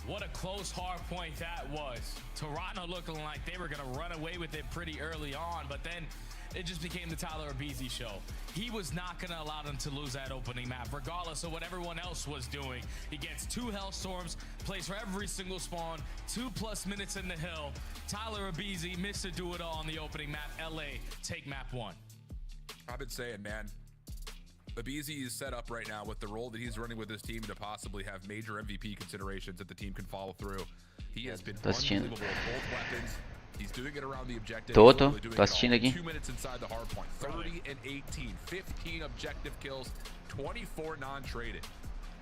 What a close hard point that was. Toronto looking like they were going to run away with it pretty early on, but then it just became the Tyler Abizi show. He was not going to allow them to lose that opening map, regardless of what everyone else was doing. He gets 2 Hellstorms, plays for every single spawn, 2+ minutes in the hill. Tyler Abizi missed to do it all on the opening map. LA take map 1. I've been saying, man, Abizi is set up right now with the role that he's running with his team to possibly have major MVP considerations that the team can follow through. He has been unbelievable with both weapons. He's doing it around the objective. Tô assistindo aqui. 2 minutes inside the hard point. 30 and 18. 15 objective kills. 24 non-traded.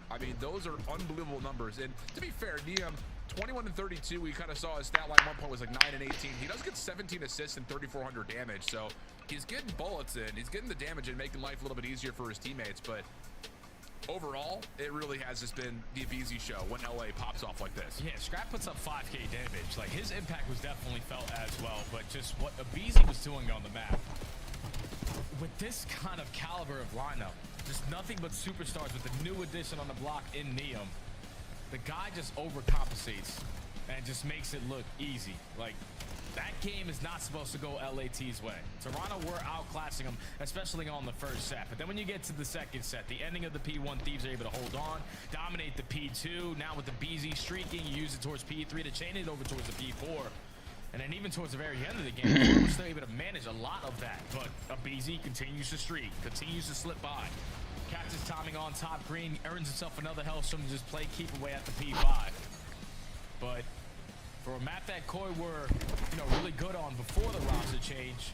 I mean, those are unbelievable numbers. And to be fair, Neum, 21 and 32, we kind of saw his stat line at one point was like 9 and 18. He does get 17 assists and 3,400 damage. So he's getting bullets in. He's getting the damage and making life a little bit easier for his teammates. But overall, it really has just been the Abizi show when LA pops off like this. Yeah, Scrap puts up 5K damage. Like, his impact was definitely felt as well, but just what Abizi was doing on the map, with this kind of caliber of lineup, just nothing but superstars with the new addition on the block in Neum, the guy just overcompensates and just makes it look easy. Like, that game is not supposed to go LAT's way. Toronto were outclassing them, especially on the first set. But then when you get to the second set, the ending of the P1, Thieves are able to hold on, dominate the P2. Now with the BZ streaking, you use it towards P3 to chain it over towards the P4. And then even towards the very end of the game, we're still able to manage a lot of that. But BZ continues to streak, continues to slip by. Catches timing on top green, earns himself another Hellstorm to just play keep away at the P5. But for a map that Koi were, really good on before the roster change,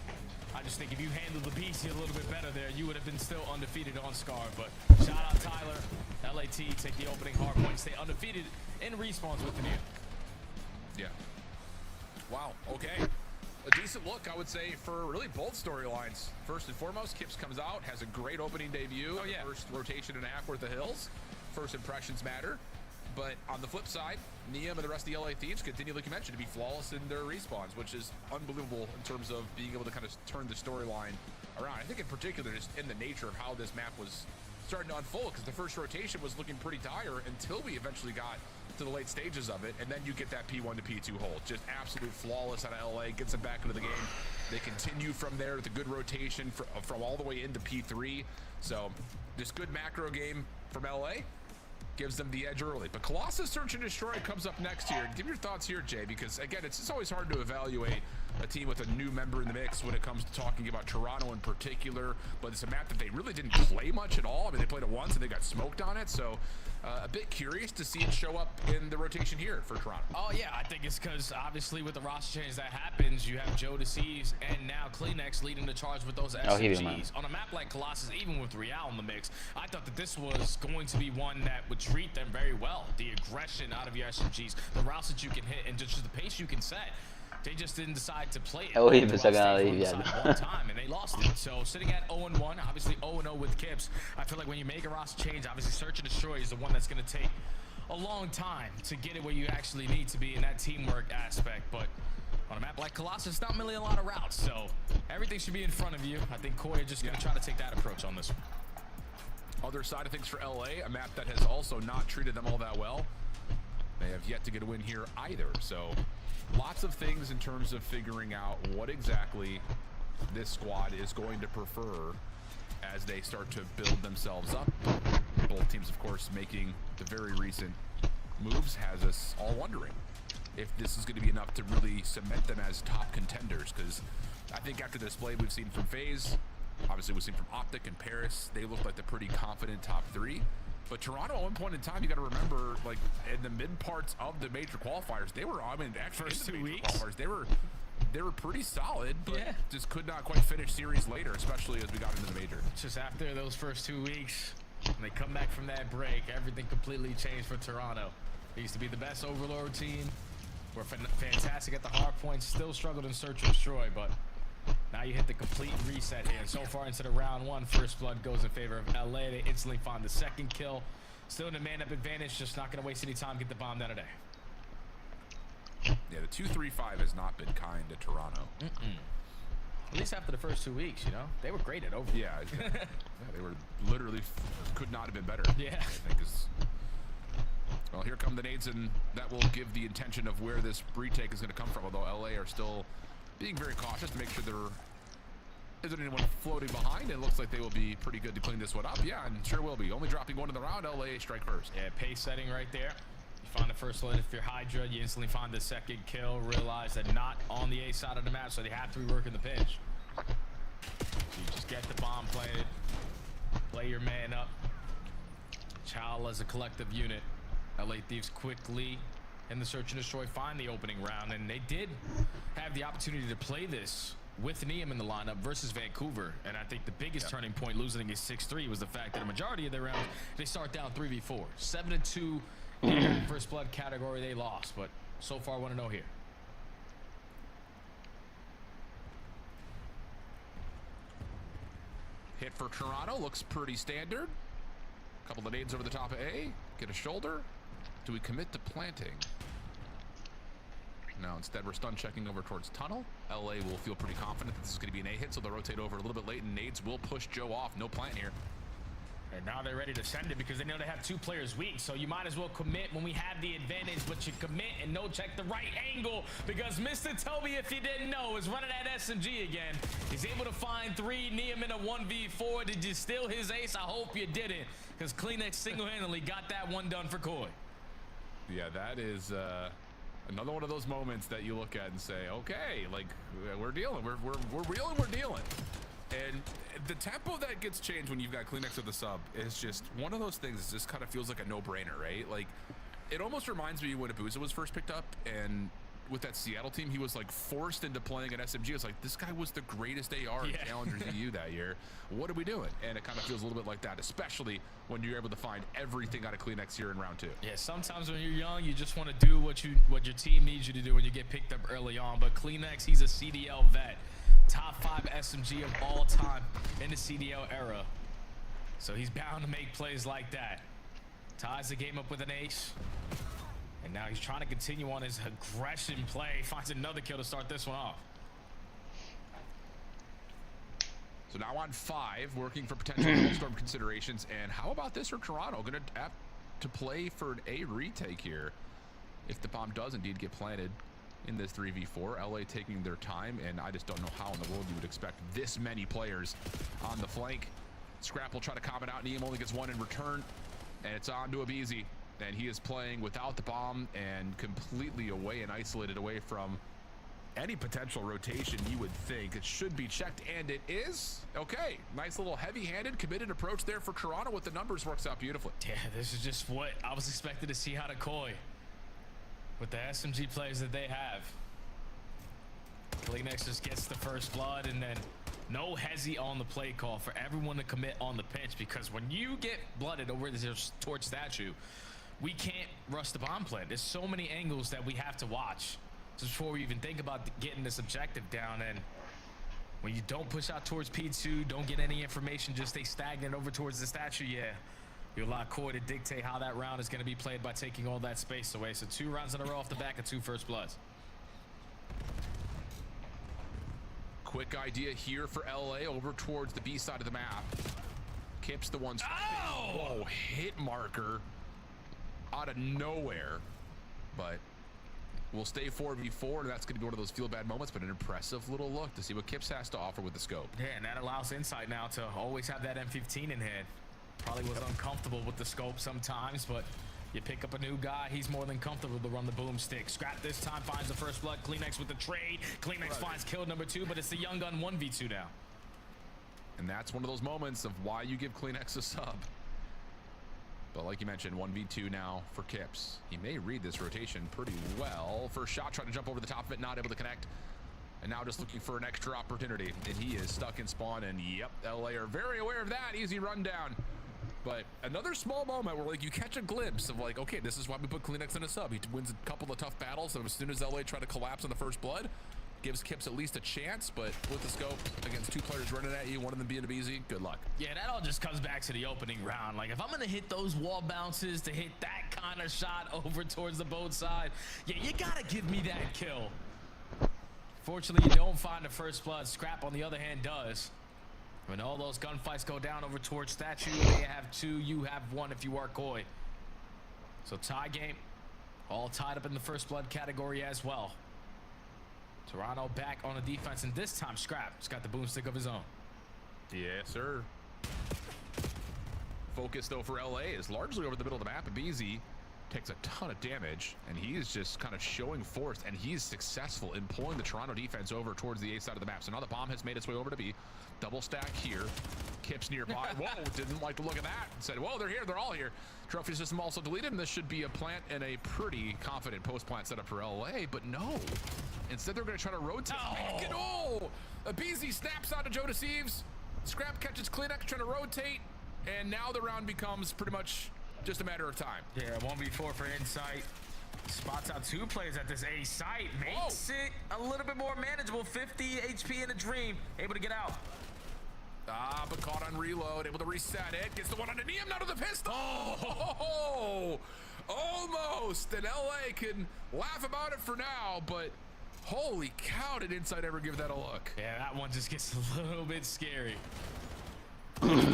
I just think if you handled the BC a little bit better there, you would have been still undefeated on Scar. But shout out Tyler, LAT take the opening hard point, stay undefeated in respawns with the new. Yeah. Wow. Okay. A decent look, I would say, for really both storylines. First and foremost, Kips comes out, has a great opening debut. Oh, yeah. First rotation and a half worth of hills. First impressions matter. But on the flip side, Neum and the rest of the LA Thieves continue, like you mentioned, to be flawless in their respawns, which is unbelievable in terms of being able to kind of turn the storyline around. I think in particular, just in the nature of how this map was starting to unfold, because the first rotation was looking pretty dire until we eventually got to the late stages of it, and then you get that P1 to P2 hold. Just absolute flawless out of LA, gets them back into the game. They continue from there with a good rotation from all the way into P3. So this good macro game from LA gives them the edge early. But Colossus Search and Destroy comes up next here. Give your thoughts here, Jay, because again, it's always hard to evaluate a team with a new member in the mix when it comes to talking about Toronto in particular, but it's a map that they really didn't play much at all. I mean, they played it once and they got smoked on it, so a bit curious to see it show up in the rotation here for Toronto. Oh yeah, I think it's because obviously with the roster change that happens, you have Joe DeCease and now Kleenex leading the charge with those SMGs. On a map like Colossus, even with Real in the mix, I thought that this was going to be one that would treat them very well. The aggression out of your SMGs, the routes that you can hit, and just the pace you can set. They just didn't decide to play it. Horrível essa ganada aí, viado. One time, and they lost it. So sitting at 0-1, obviously 0-0 with Kips, I feel like when you make a roster change, obviously Search and Destroy is the one that's going to take a long time to get it where you actually need to be in that teamwork aspect. But on a map like Colossus, not really a lot of routes, so everything should be in front of you. I think Koi are just going to try to take that approach on this one. Other side of things for LA, a map that has also not treated them all that well. They have yet to get a win here either, so lots of things in terms of figuring out what exactly this squad is going to prefer as they start to build themselves up. Both teams, of course, making the very recent moves has us all wondering if this is going to be enough to really cement them as top contenders, because I think after the display we've seen from FaZe, obviously we've seen from Optic and Paris, they look like the pretty confident top three. But Toronto, at one point in time, you got to remember, like in the mid parts of the major qualifiers, they were, I mean, actually first 2 weeks, qualifiers, they were pretty solid, but just could not quite finish series later, especially as we got into the major. Just after those first 2 weeks, when they come back from that break, everything completely changed for Toronto. They used to be the best Overlord team, were fantastic at the hard points, still struggled in Search and Destroy, but now you hit the complete reset here. And so far into the round one, first blood goes in favor of LA. They instantly find the second kill. Still in a man-up advantage, just not going to waste any time, get the bomb down today. Yeah, the 2-3-5 has not been kind to Toronto. At least after the first 2 weeks, they were great at over. Yeah, they were literally could not have been better. Yeah, I think is. Well, here come the nades, and that will give the intention of where this retake is going to come from. Although LA are still being very cautious to make sure there isn't anyone floating behind. It looks like they will be pretty good to clean this one up. Yeah, and sure will be. Only dropping one in the round. LA strike first. Yeah, pace setting right there. You find the first one. If you're Hydra, you instantly find the second kill. Realize that not on the A side of the map, so they have to be working the pinch. You just get the bomb planted, play your man up. Chow as a collective unit. LA Thieves quickly in the Search and Destroy find the opening round, and they did have the opportunity to play this with Neum in the lineup versus Vancouver. And I think the biggest turning point losing against 6-3 was the fact that a majority of their rounds they start down 3v4. 7-2 in first blood category they lost, but so far 1-0 here. Hit for Toronto looks pretty standard. Couple of nades over the top of A. Get a shoulder. Do we commit to planting? No, instead we're stun checking over towards tunnel. LA will feel pretty confident that this is going to be an A hit, so they'll rotate over a little bit late, and nades will push Joe off. No plant here. And now they're ready to send it because they know they have 2 players weak. So you might as well commit when we have the advantage, but you commit and no check the right angle because Mr. Toby, if you didn't know, is running at SMG again. He's able to find 3, Neum in a 1v4. Did you steal his ace? I hope you didn't, because Kleenex single-handedly got that one done for Koi. Yeah, that is another one of those moments that you look at and say, okay, like we're dealing, we're reeling, we're dealing. And the tempo that gets changed when you've got Kleenex with the sub is just one of those things that just kind of feels like a no-brainer, right? Like, it almost reminds me when Abuza was first picked up, and with that Seattle team, he was like forced into playing an SMG. It's like, this guy was the greatest AR in Challengers EU that year. What are we doing? And it kind of feels a little bit like that, especially when you're able to find everything out of Kleenex here in round 2. Yeah, sometimes when you're young, you just want to do what your team needs you to do when you get picked up early on. But Kleenex, he's a CDL vet. Top 5 SMG of all time in the CDL era. So he's bound to make plays like that. Ties the game up with an ace. And now he's trying to continue on his aggression play. Finds another kill to start this one off. So now on 5, working for potential storm considerations. And how about this for Toronto? Going to have to play for an A retake here if the bomb does indeed get planted in this 3v4. LA taking their time, and I just don't know how in the world you would expect this many players on the flank. Scrap will try to comment out. Neum only gets 1 in return, and it's on to Abizi, and he is playing without the bomb and completely away and isolated away from any potential rotation. You would think it should be checked, and it is. Okay, nice little heavy-handed committed approach there for Toronto with the numbers. Works out beautifully. Yeah, this is just what I was expected to see out of Koi with the SMG plays that they have. Kleenex just gets the first blood, and then no hezzy on the play call for everyone to commit on the pinch, because when you get blooded over this torch statue, we can't rush the bomb plant. There's so many angles that we have to watch just before we even think about getting this objective down. And when you don't push out towards P2, don't get any information, just stay stagnant over towards the statue, yeah, you allow Koi to dictate how that round is going to be played by taking all that space away. So 2 rounds in a row off the back of 2 first bloods. Quick idea here for LA over towards the B side of the map. Kip's the one. Oh! Whoa, hit marker out of nowhere. But we'll stay 4v4, and that's going to be one of those feel bad moments, but an impressive little look to see what Kips has to offer with the scope. Yeah, and that allows Insight now to always have that M15 in hand. Probably was uncomfortable with the scope sometimes, but you pick up a new guy, he's more than comfortable to run the boomstick. Scrap this time finds the first blood. Kleenex with the trade. Kleenex finds kill number 2, but it's the young gun 1v2 now. And that's one of those moments of why you give Kleenex a sub. But like you mentioned, 1v2 now for Kips. He may read this rotation pretty well. First shot, trying to jump over the top of it, not able to connect. And now just looking for an extra opportunity. And he is stuck in spawn, and yep, LA are very aware of that. Easy rundown. But another small moment where like you catch a glimpse of like, okay, this is why we put Kleenex in a sub. He wins a couple of tough battles, so as soon as LA try to collapse on the first blood, gives Kips at least a chance. But with the scope against 2 players running at you, one of them being Abizi, good luck. Yeah, that all just comes back to the opening round. Like, if I'm gonna hit those wall bounces to hit that kind of shot over towards the boat side, yeah, you gotta give me that kill. Fortunately, you don't find the first blood. Scrap, on the other hand, does. When all those gunfights go down over towards statue, they have 2, you have 1 if you are Koi. So tie game, all tied up in the first blood category as well. Toronto back on the defense, and this time Scrap's got the boomstick of his own. Yes, sir. Focus though for LA is largely over the middle of the map. Abizi takes a ton of damage, and he's just kind of showing force, and he's successful in pulling the Toronto defense over towards the A side of the map. So now the bomb has made its way over to B. Double stack here. Kips nearby. Whoa, didn't like the look of that. Said, whoa, they're here, they're all here. Trophy system also deleted, and this should be a plant and a pretty confident post-plant setup for LA, but no. Instead, they're going to try to rotate. Oh! Abizi snaps out to Joe Thieves. Scrap catches Kleenex, trying to rotate, and now the round becomes pretty much just a matter of time. Yeah, 1v4 for Insight. Spots out 2 players at this A site. Makes it a little bit more manageable. 50 HP in a dream. Able to get out. But caught on reload, able to reset it. Gets the one on the Neum, now to the pistol. Oh, almost. And LA can laugh about it for now, but holy cow, did Inside ever give that a look? Yeah, that one just gets a little bit scary.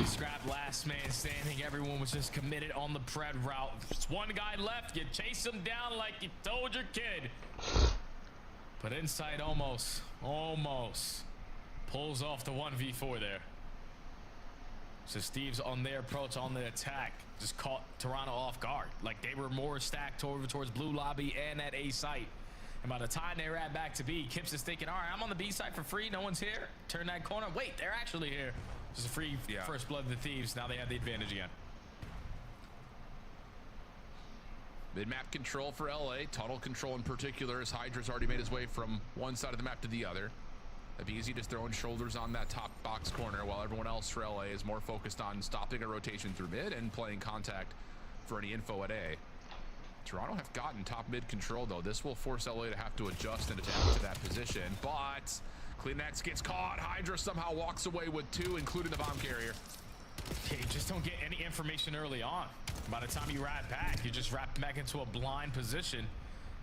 Scrap last man standing. Everyone was just committed on the pred route. Just one guy left. You chase him down like you told your kid. But Inside almost pulls off the 1v4 there. So Thieves on their approach, on the attack, just caught Toronto off guard. Like they were more stacked over towards blue lobby and at A site. And by the time they ran back to B, Kips is thinking, all right, I'm on the B side for free. No one's here. Turn that corner. Wait, they're actually here. Just a free first blood of the Thieves. Now they have the advantage again. Mid-map control for LA. Tunnel control in particular, as Hydra's already made his way from one side of the map to the other. It'd be easy just throwing shoulders on that top box corner, while everyone else for LA is more focused on stopping a rotation through mid and playing contact for any info at A. Toronto have gotten top mid control, though. This will force LA to have to adjust and adapt to that position. But Kleenex gets caught. Hydra somehow walks away with 2, including the bomb carrier. Okay, just don't get any information early on. By the time you wrap back, you just wrap back into a blind position.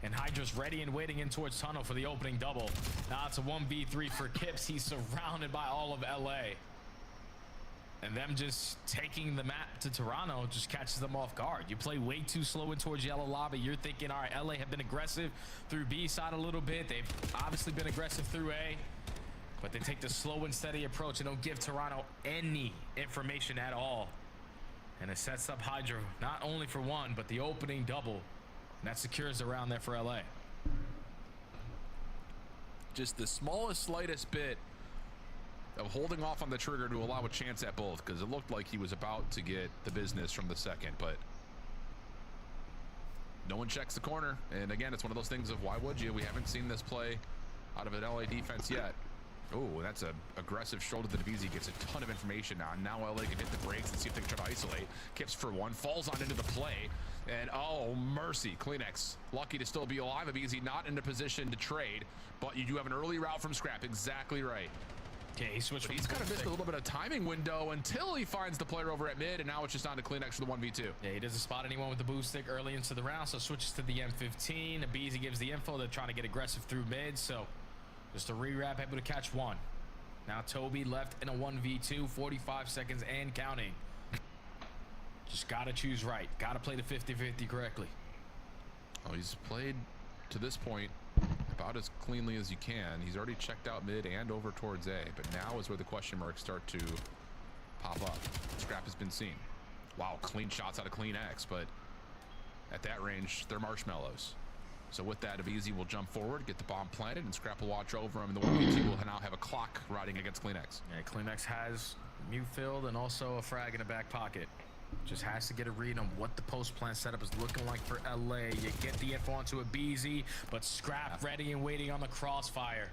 And Hydra's ready and waiting in towards tunnel for the opening double. Now it's a 1v3 for Kips. He's surrounded by all of LA. And them just taking the map to Toronto just catches them off guard. You play way too slow in towards yellow lobby. You're thinking, all right, LA have been aggressive through B side a little bit. They've obviously been aggressive through A. But they take the slow and steady approach and don't give Toronto any information at all. And it sets up Hydra not only for one, but the opening double. And that secures the round there for LA. Just the smallest, slightest bit of holding off on the trigger to allow a chance at both, because it looked like he was about to get the business from the second, but no one checks the corner. And again, it's one of those things of why would you? We haven't seen this play out of an LA defense yet. Oh, that's an aggressive shoulder that Avizi gets a ton of information on. Now LA can hit the brakes and see if they can try to isolate. Kips for one, falls on into the play. And oh, mercy, Kleenex lucky to still be alive. Avizi not in a position to trade, but you do have an early route from Scrap. Exactly right. Okay, he switched. He's kind of missed a little bit of timing window until he finds the player over at mid, and now it's just on to Kleenex for the 1v2. Yeah, he doesn't spot anyone with the boost stick early into the round, so switches to the M15. Abizi gives the info. They're trying to get aggressive through mid, so just a re-wrap, able to catch one. Now Toby left in a 1v2, 45 seconds and counting. Just got to choose right. Got to play the 50-50 correctly. Oh, he's played to this point about as cleanly as you can. He's already checked out mid and over towards A, but now is where the question marks start to pop up. Scrap has been seen. Wow, clean shots out of Kleenex, but at that range, they're marshmallows. So with that, Avizi will jump forward, get the bomb planted, and Scrap will watch over him. And the 1v2 will now have a clock riding against Kleenex. Yeah, Kleenex has mute filled and also a frag in the back pocket. Just has to get a read on what the post-plan setup is looking like for LA. You get the info onto Abizi, but Scrap ready and waiting on the crossfire.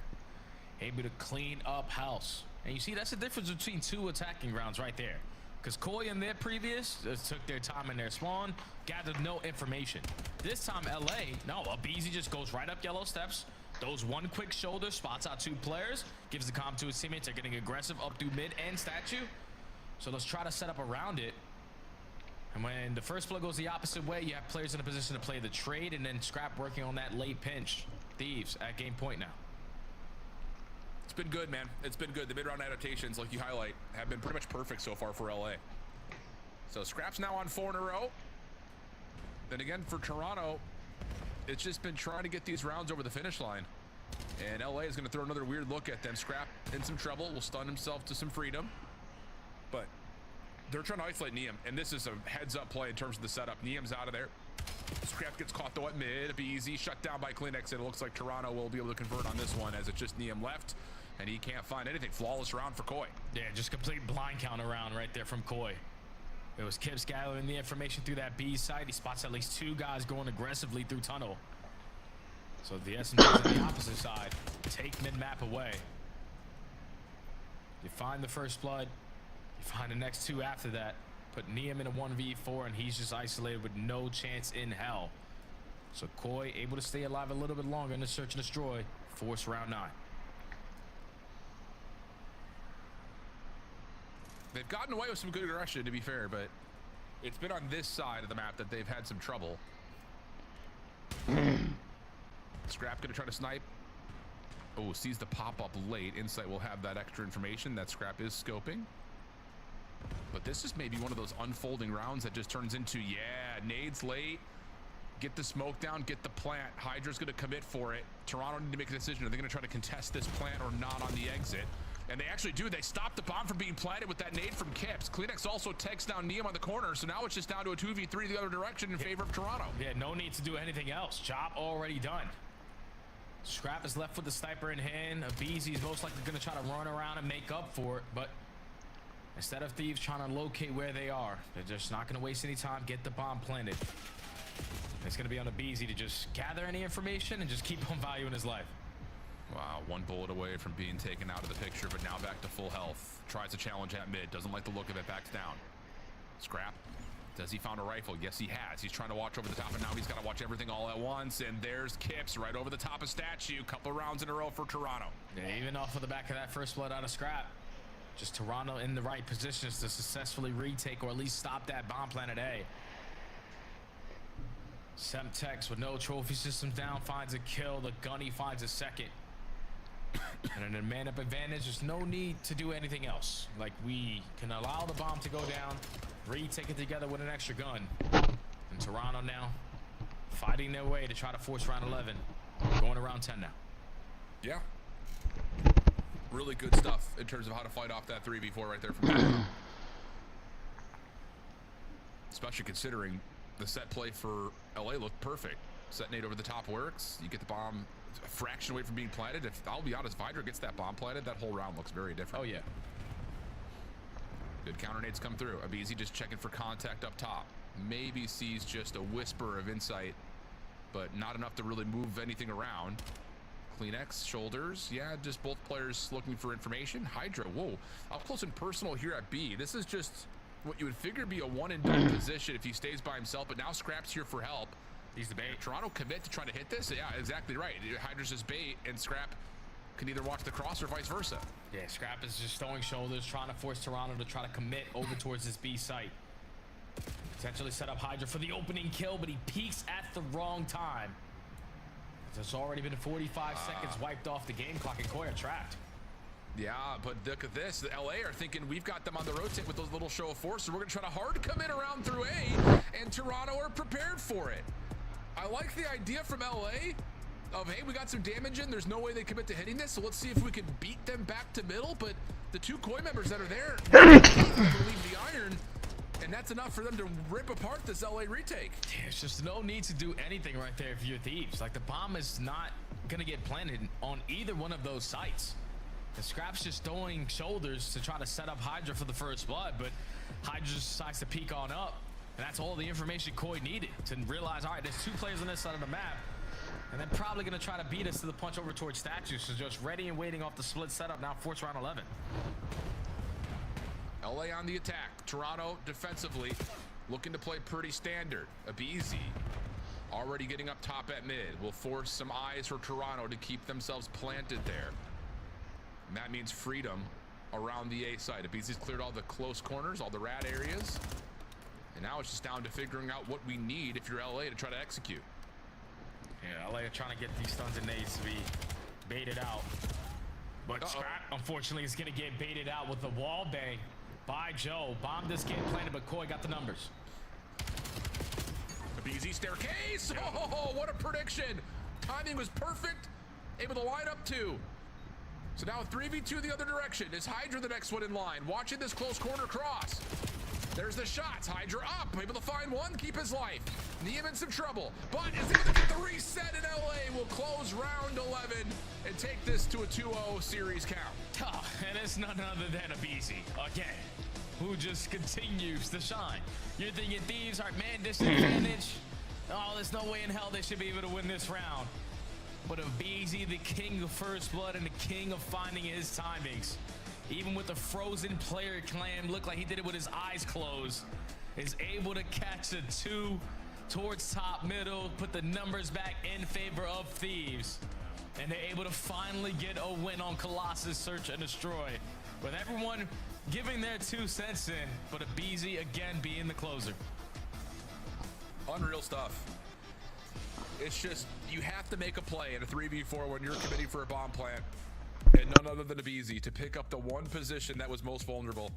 Able to clean up house. And you see, that's the difference between two attacking rounds right there. Because Koi in their previous took their time in their spawn, gathered no information. This time LA, no, Abizi just goes right up yellow steps, throws one quick shoulder, spots out two players, gives the comm to his teammates. They're getting aggressive up through mid and statue. So let's try to set up around it. And when the first play goes the opposite way, you have players in a position to play the trade, and then Scrap working on that late pinch. Thieves at game point now. It's been good, man. It's been good. The mid-round adaptations, like you highlight, have been pretty much perfect so far for LA. So Scrap's now on 4 in a row. Then again, for Toronto, it's just been trying to get these rounds over the finish line. And LA is going to throw another weird look at them. Scrap in some trouble, will stun himself to some freedom. But they're trying to isolate Neum, and this is a heads-up play in terms of the setup. Neum's out of there. Scrap gets caught though at mid. It'll be easy, shut down by Kleenex, and it looks like Toronto will be able to convert on this one as it's just Neum left, and he can't find anything. Flawless round for Koi. Yeah, just complete blind count around right there from Koi. It was Kips gathering the information through that B side. He spots at least two guys going aggressively through tunnel. So the SMGs on the opposite side take mid-map away. You find the first blood. You find the next two after that. Put Neum in a 1v4, and he's just isolated with no chance in hell. So Koi able to stay alive a little bit longer in the search and destroy. Force round 9. They've gotten away with some good aggression, to be fair, but it's been on this side of the map that they've had some trouble. Scrap gonna try to snipe. Oh, sees the pop-up late. Insight will have that extra information that Scrap is scoping. But this is maybe one of those unfolding rounds that just turns into, yeah, nades late. Get the smoke down, get the plant. Hydra's gonna commit for it. Toronto need to make a decision. Are they gonna try to contest this plant or not on the exit? And they actually do. They stop the bomb from being planted with that nade from Kips. Kleenex also takes down Neum on the corner, so now it's just down to a 2v3 the other direction in favor of Toronto. Yeah, no need to do anything else. Job already done. Scrap is left with the sniper in hand. Abeezy's most likely going to try to run around and make up for it, but instead of Thieves trying to locate where they are, they're just not going to waste any time, get the bomb planted. It's going to be on Abeezy to just gather any information and just keep on valuing his life. Wow, one bullet away from being taken out of the picture, but now back to full health. Tries to challenge at mid, doesn't like the look of it, backs down. Scrap. Has he found a rifle? Yes, he has. He's trying to watch over the top, and now he's got to watch everything all at once. And there's Kips right over the top of Statue. Couple of rounds in a row for Toronto. Yeah, even off of the back of that first blood out of Scrap. Just Toronto in the right positions to successfully retake or at least stop that bomb plant at A. Semtex with no trophy systems down finds a kill. The Gunny finds a second. And in a man-up advantage, there's no need to do anything else. Like, we can allow the bomb to go down, retake it together with an extra gun. And Toronto now fighting their way to try to force round 11. Going to round 10 now. Yeah. Really good stuff in terms of how to fight off that 3v4 right there from Toronto. Especially considering the set play for LA looked perfect. Set nade over the top works. You get the bomb a fraction away from being planted. If I'll be honest, Vidra gets that bomb planted, that whole round looks very different. Oh yeah. Good counter nades come through. Abeezy just checking for contact up top. Maybe sees just a whisper of insight, but not enough to really move anything around. Kleenex, shoulders. Yeah, just both players looking for information. Hydra, whoa. Up close and personal here at B. This is just what you would figure be a one and done position if he stays by himself, but now Scrap's here for help. He's the bait. Toronto commit to trying to hit this? Yeah, exactly right. Hydra's just bait, and Scrap can either watch the cross or vice versa. Yeah, Scrap is just throwing shoulders, trying to force Toronto to try to commit over towards this B site. Potentially set up Hydra for the opening kill, but he peeks at the wrong time. There's already been 45 seconds wiped off the game clock, and Koya trapped. Yeah, but look at this. The LA are thinking we've got them on the rotate with those little show of force, so we're going to try to hard come in around through A, and Toronto are prepared for it. I like the idea from LA of, hey, we got some damage in. There's no way they commit to hitting this, so let's see if we can beat them back to middle. But the two Koi members that are there leave the iron, and that's enough for them to rip apart this LA retake. There's just no need to do anything right there if you're Thieves. Like, the bomb is not going to get planted on either one of those sites. The Scrap's just throwing shoulders to try to set up Hydra for the first blood, but Hydra just decides to peek on up. And that's all the information Koi needed to realize, all right, there's two players on this side of the map, and they're probably going to try to beat us to the punch over towards Statue. So just ready and waiting off the split setup now, force round 11. LA on the attack. Toronto defensively looking to play pretty standard. Abeezy already getting up top at mid. Will force some eyes for Toronto to keep themselves planted there. And that means freedom around the A side. Abeezy's cleared all the close corners, all the rad areas. And now it's just down to figuring out what we need if you're LA to try to execute. Yeah, LA are trying to get these stuns and nades to be baited out. But Scrap, unfortunately, is going to get baited out with the wall bang by Joe. Bomb this game planted, but Koi got the numbers. Abeezy staircase. Oh, what a prediction. Timing was perfect. Able to line up two. So now 3v2 the other direction. Is Hydra the next one in line? Watching this close corner cross. There's the shots. Hydra up, able to find one, keep his life. Neum in some trouble, but is able to get the reset in LA. Will close round 11 and take this to a 2-0 series count. Oh, and it's none other than Abeezy again, who just continues to shine. You're thinking Thieves are man disadvantage. Oh, there's no way in hell they should be able to win this round. But Abeezy, the king of first blood and the king of finding his timings, even with the frozen player clan, looked like he did it with his eyes closed, is able to catch the two towards top middle, put the numbers back in favor of Thieves, and they're able to finally get a win on Colossus Search and Destroy. With everyone giving their 2 cents in, but a Beezy again being the closer. Unreal stuff. It's just, you have to make a play in a 3v4 when you're committing for a bomb plant, and none other than a Beezy to pick up the one position that was most vulnerable.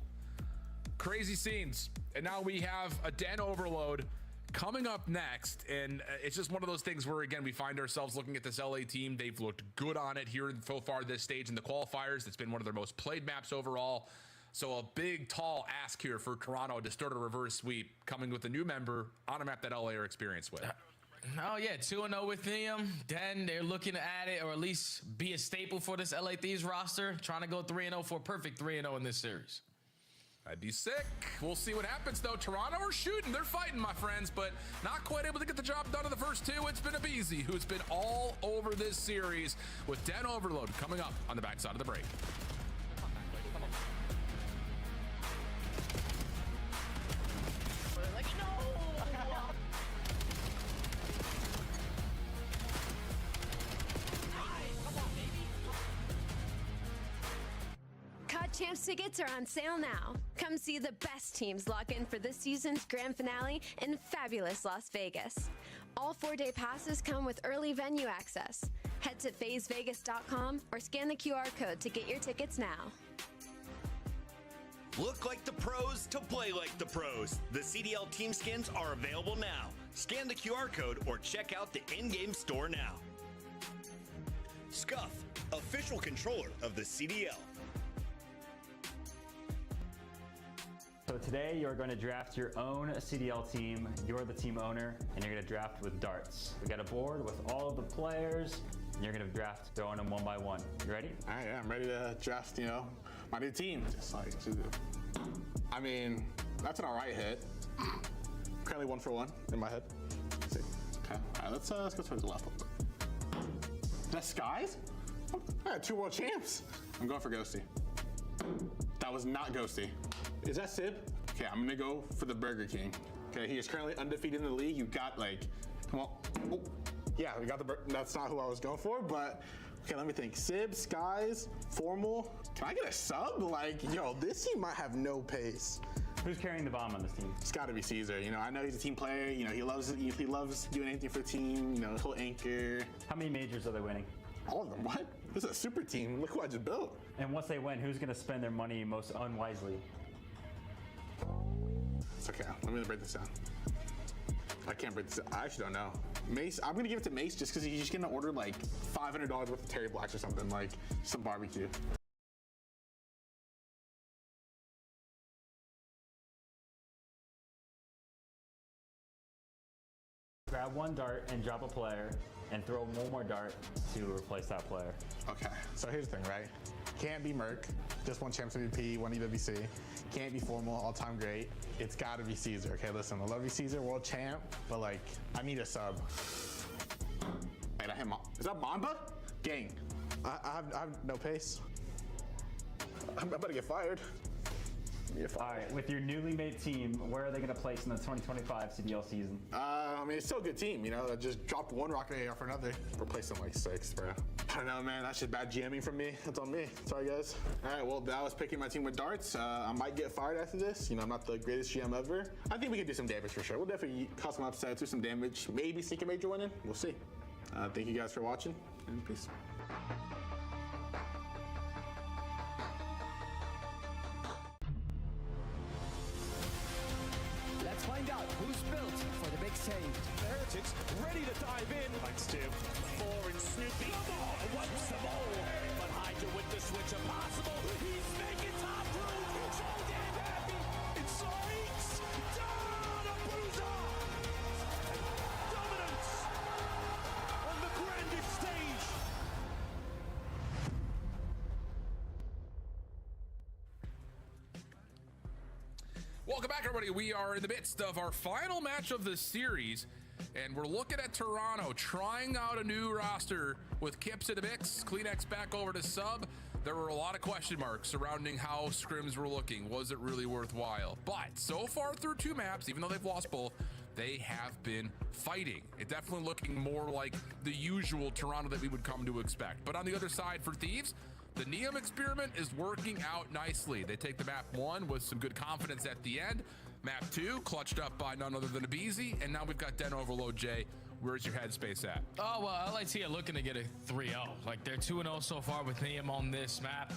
Crazy scenes. And now we have a Den overload coming up next, and it's just one of those things where, again, we find ourselves looking at this LA team. They've looked good on it here so far this stage in the qualifiers. It's been one of their most played maps overall. So a big, tall ask here for Toronto to start a reverse sweep, coming with a new member on a map that LA are experienced with. Oh, yeah, 2-0 with them. Then they're looking to add it, or at least be a staple for this LA Thieves roster, trying to go 3-0 for a perfect 3-0 in this series. That'd be sick. We'll see what happens, though. Toronto are shooting. They're fighting, my friends, but not quite able to get the job done in the first 2. It's been a Beezy who's been all over this series with Den Overload coming up on the backside of the break. Champs tickets are on sale now. Come see the best teams lock in for this season's grand finale in fabulous Las Vegas. All 4-day passes come with early venue access. Head to phasevegas.com or scan the QR code to get your tickets now. Look like the pros to play like the pros. The CDL team skins are available now. Scan the QR code or check out the in-game store now. Scuff, official controller of the CDL. So today you're going to draft your own CDL team. You're the team owner, and you're going to draft with darts. We got a board with all of the players, and you're going to draft throwing them one by one. You ready? All right, yeah, I'm ready to draft, my new team. I mean, that's an all right hit. Currently 1 for 1 in my head. Let's see. Okay, all right, let's go towards the left. That's Skies? I got 2 world champs. I'm going for Ghosty. That was not Ghosty. Is that Sib? Okay, I'm gonna go for the Burger King. Okay, he is currently undefeated in the league. You got come on. Oh, yeah, we got that's not who I was going for, but okay, let me think. Sib, Skies, Formal. Can I get a sub? This team might have no pace. Who's carrying the bomb on this team? It's got to be Caesar. I know he's a team player. He loves doing anything for the team. He'll anchor. How many majors are they winning? All of them. What? This is a super team. Look who I just built. And once they win, who's gonna spend their money most unwisely? It's okay. Let me break this down. I can't break this down. I actually don't know. Mace, I'm gonna give it to Mace just because he's just gonna order $500 worth of Terry Blacks or something, some barbecue. Grab 1 dart and drop a player, and throw 1 more dart to replace that player. Okay, so here's the thing, right? Can't be Merc, just 1 Champs MVP, 1 EWC. Can't be Formal, all-time great. It's gotta be Caesar. Okay, listen, I love you, Caesar, world champ, but I need a sub. Wait, I hit is that Mamba? Gang, I have no pace. I'm about to get fired. All right, with your newly made team, where are they going to place in the 2025 CDL season? I mean, it's still a good team, I just dropped 1 rocket AR for another. We're placing 6, bro. I don't know, man. That's just bad GMing from me. That's on me. Sorry, guys. All right, well, that was picking my team with darts. I might get fired after this. I'm not the greatest GM ever. I think we can do some damage for sure. We'll definitely cause some upsets, do some damage, maybe sneak a major win in. We'll see. Thank you guys for watching, and peace. Find out who's built for the big save. The Heretics ready to dive in. Fights 2. 4 and Snoopy. Come on, once more. But Hydra with the switch impossible. He's making top room. So damn happy. It strikes down a bruiser. And dominance on the grandest stage. Welcome back, everybody. We are in the midst of our final match of the series, and we're looking at Toronto trying out a new roster with Kips in the mix, Kleenex back over to sub. There were a lot of question marks surrounding how scrims were looking. Was it really worthwhile? But so far through 2 maps, even though they've lost both, they have been fighting. It definitely looking more like the usual Toronto that we would come to expect. But on the other side for Thieves, The Neum experiment is working out nicely. They take the map 1 with some good confidence at the end. Map 2 clutched up by none other than Abizi, and now we've got Den Overload. Jay, where's your headspace at? Oh, well, LAT are looking to get a 3-0. Like, they're 2-0 so far with Neum on this map.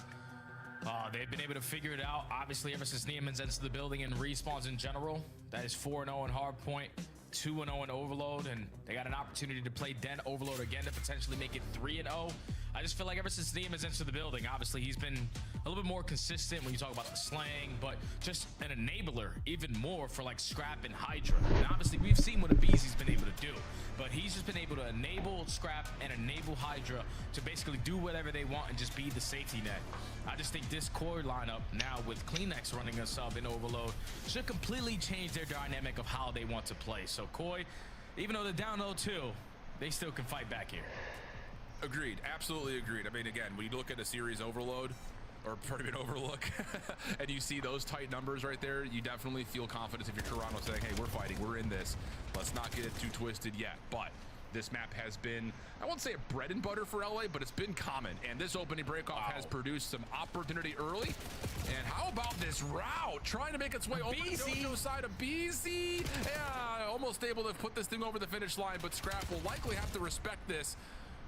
They've been able to figure it out, obviously, ever since Neum enters the building and respawns in general. That is 4-0 in Hardpoint, 2-0 in Overload, and they got an opportunity to play Den Overload again to potentially make it 3-0. I just feel like ever since Neum has entered the building, obviously he's been a little bit more consistent when you talk about the slang, but just an enabler even more for like Scrap and Hydra. And obviously we've seen what Abizi's been able to do, but he's just been able to enable Scrap and enable Hydra to basically do whatever they want and just be the safety net. I just think this core lineup now with Kleenex running a sub in Overload should completely change their dynamic of how they want to play. So Koi, even though they're down 0-2, they still can fight back here. Agreed, absolutely agreed. I mean, again, when you look at a series Overload, or pretty bit Overlook, and you see those tight numbers right there, you definitely feel confidence if you're Toronto saying, hey, we're fighting, we're in this. Let's not get it too twisted yet. But this map has been, I won't say a bread and butter for LA, but it's been common. And this opening breakoff has produced some opportunity early. And how about this route? Trying to make its way over the Dojo side of BZ. Yeah, almost able to put this thing over the finish line, but Scrap will likely have to respect this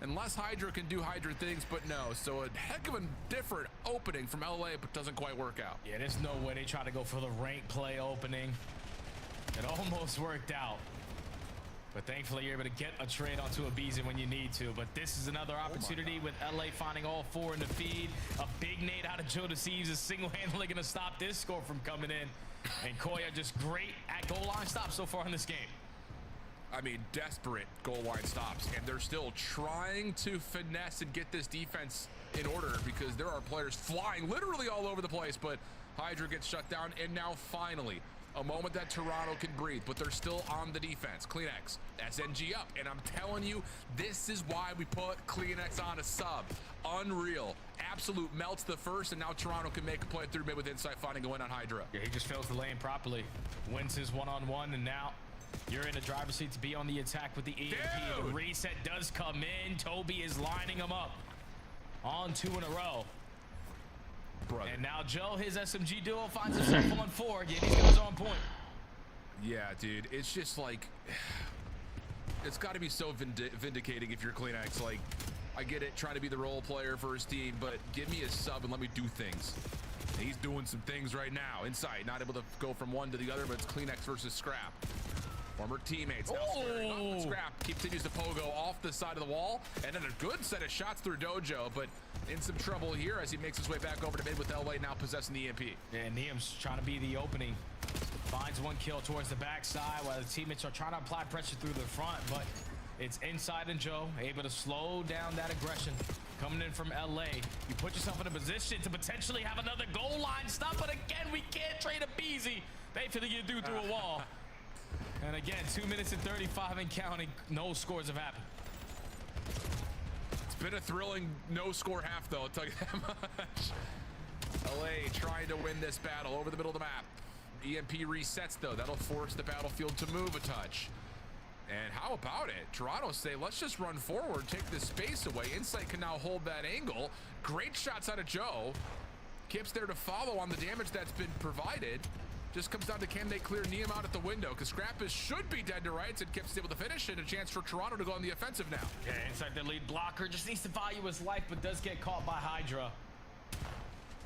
unless Hydra can do Hydra things, but no. So a heck of a different opening from LA, but doesn't quite work out. Yeah, there's no way they try to go for the rank play opening. It almost worked out. But thankfully, you're able to get a trade onto Abizi when you need to. But this is another opportunity with LA finding all 4 in the feed. A big nade out of Joe Thieves is single-handedly going to stop this score from coming in. And Koi are just great at goal line stops so far in this game. I mean, desperate goal line stops, and they're still trying to finesse and get this defense in order because there are players flying literally all over the place, but Hydra gets shut down, and now finally, a moment that Toronto can breathe, but they're still on the defense. Kleenex, SNG up, and I'm telling you, this is why we put Kleenex on a sub. Unreal. Absolute melts the first, and now Toronto can make a play through mid with Insight, finding a win on Hydra. Yeah, he just fills the lane properly. Wins his one-on-one, and now you're in the driver's seat to be on the attack with the EMP. The reset does come in. Toby is lining them up on 2 in a row. Brother. And now Joe, his SMG duo, finds himself on 4 again. He's got on point. Yeah, dude. It's just like, it's got to be so vindicating if you're Kleenex. Like, I get it, trying to be the role player for his team, but give me a sub and let me do things. And he's doing some things right now. Insight, not able to go from one to the other, but it's Kleenex versus Scrap. Former teammates. Now Scrap continues to pogo off the side of the wall, and then a good set of shots through Dojo, but in some trouble here as he makes his way back over to mid with LA now possessing the EMP. Yeah, Neum's trying to be the opening. Finds 1 kill towards the backside while the teammates are trying to apply pressure through the front, but it's Inside and Joe able to slow down that aggression. Coming in from LA, you put yourself in a position to potentially have another goal line stop, but again, we can't trade a Beezy. They feel you do through a wall. And again, 2 minutes and 35 and counting. No scores have happened. It's been a thrilling no-score half, though, I'll tell you that much. LA trying to win this battle over the middle of the map. EMP resets, though. That'll force the battlefield to move a touch. And how about it? Toronto say, let's just run forward, take this space away. Insight can now hold that angle. Great shots out of Joe. Kip's there to follow on the damage that's been provided. Just comes down to can they clear Neum out at the window, because Scrap should be dead to rights, and Kip's able to finish, and a chance for Toronto to go on the offensive now. Okay, Inside the lead blocker, just needs to value his life, but does get caught by Hydra.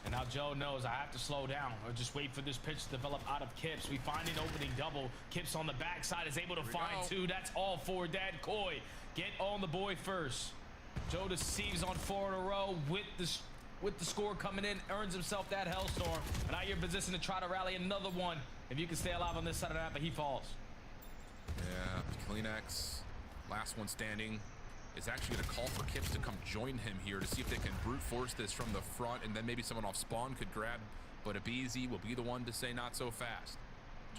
And now Joe knows I have to slow down or just wait for this pitch to develop out of Kips. We find an opening double. Kips on the backside is able to find 2. That's all for Dad Koi. Get on the boy first. Joe deceives on 4 in a row with the score coming in, earns himself that Hellstorm. And now you're in position to try to rally another one. If you can stay alive on this side of the map, but he falls. Yeah, Kleenex, last one standing, is actually going to call for Kips to come join him here to see if they can brute force this from the front, and then maybe someone off spawn could grab, but Abizi will be the one to say not so fast.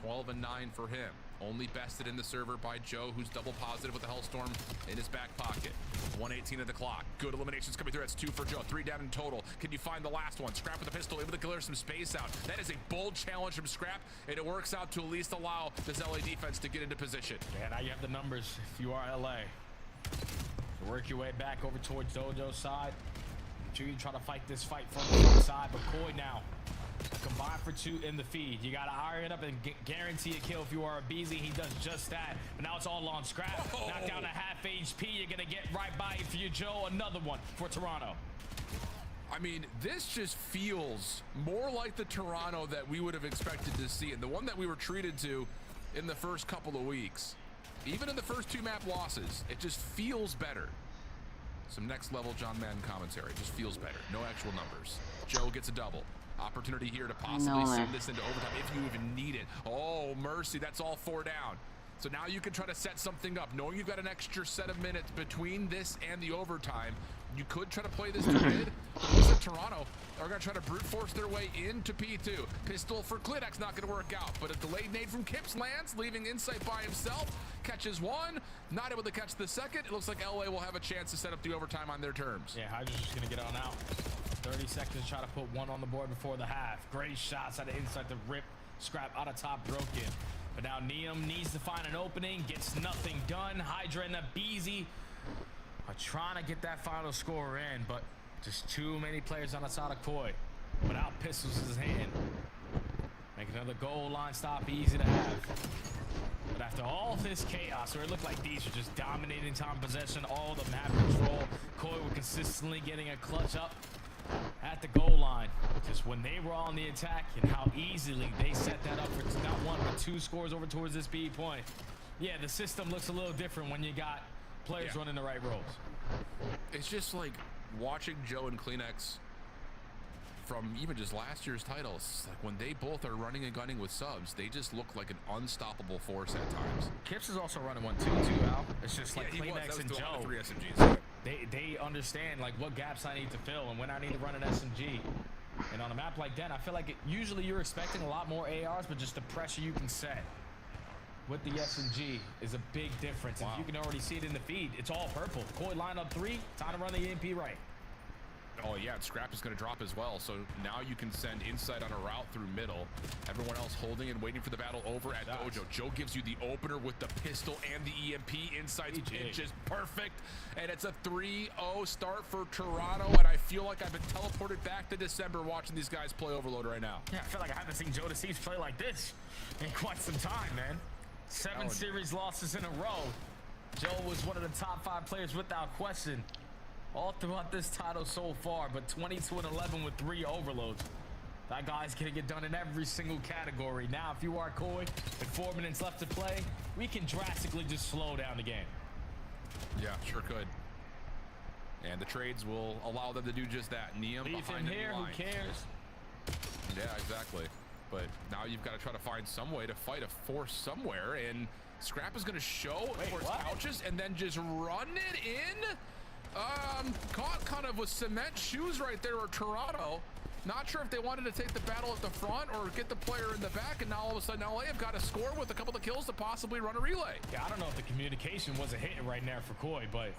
12 and 9 for him. Only bested in the server by Joe, who's double positive with the Hellstorm in his back pocket. 1:18 of the clock. Good eliminations coming through. That's 2 for Joe. 3 down in total. Can you find the last one? Scrap with the pistol, able to clear some space out. That is a bold challenge from Scrap, and it works out to at least allow this LA defense to get into position. Yeah, now you have the numbers if you are LA. Work your way back over towards Dojo's side. sure you try to fight this fight from the front side, but Koi now combined for 2 in the feed. You got to iron it up and guarantee a kill if you are a Beasley. He does just that. But now it's all on Scrap. Knock down to half HP. You're going to get right by it for you, Joe. Another one for Toronto. I mean, this just feels more like the Toronto that we would have expected to see, and the one that we were treated to in the first couple of weeks. Even in the first 2 map losses, it just feels better. Some next level John Madden commentary. It just feels better. No actual numbers. Joe gets a double. Opportunity here to possibly send this into overtime if you even need it. Oh, mercy, that's all 4 down. So now you can try to set something up. Knowing you've got an extra set of minutes between this and the overtime, you could try to play this to mid. But it looks like Toronto are going to try to brute force their way into P2. Pistol for Klidex, not going to work out. But a delayed nade from Kips lands, leaving Insight by himself. Catches one, not able to catch the second. It looks like LA will have a chance to set up the overtime on their terms. Yeah, Hydra's just going to get on out. 30 seconds to try to put 1 on the board before the half. Great shots out of Insight to rip Scrap out of top broken. But now Neum needs to find an opening, gets nothing done. Hydra and Abizi are trying to get that final score in, but just too many players on the side of Koi. Without pistols in his hand. Make another goal line stop easy to have. But after all this chaos, where it looked like these were just dominating time possession, all the map control, Koi were consistently getting a clutch up at the goal line. Just when they were on the attack and how easily they set that up for not 1 but 2 scores over towards this B point. Yeah, the system looks a little different when you got players running the right roles. It's just like watching Joe and Kleenex from even just last year's titles. Like when they both are running and gunning with subs, they just look like an unstoppable force at times. Kips is also running 1 too, Al. It's just like Kleenex and Joe. 3 SMGs. They understand like what gaps I need to fill and when I need to run an SMG. And on a map like that, I feel like usually you're expecting a lot more ARs, but just the pressure you can set with the SMG is a big difference. Wow. If you can already see it in the feed, it's all purple. Koi line up 3, time to run the EMP right. Oh yeah, and Scrap is going to drop as well. So now you can send Insight on a route through middle. Everyone else holding and waiting for the battle over at Dojo. Joe gives you the opener with the pistol and the EMP. Insight's pitch is perfect. And it's a 3-0 start for Toronto. And I feel like I've been teleported back to December watching these guys play Overload right now. Yeah, I feel like I haven't seen Joe Thieves play like this in quite some time, man. 7 series losses in a row. Joe was one of the top 5 players without question all throughout this title so far, but 22-11 with 3 overloads. That guy's gonna get done in every single category. Now, if you are Koi, with 4 minutes left to play, we can drastically just slow down the game. Yeah, sure could. And the trades will allow them to do just that. Neum Leave behind him here, who cares? Yeah, exactly. But now you've got to try to find some way to fight a force somewhere, and Scrap is going to show towards couches and then just run it in. Caught kind of with cement shoes right there, or Toronto. Not sure if they wanted to take the battle at the front or get the player in the back, and now all of a sudden LA have got to score with a couple of kills to possibly run a relay. Yeah, I don't know if the communication wasn't hitting right now for Koi, but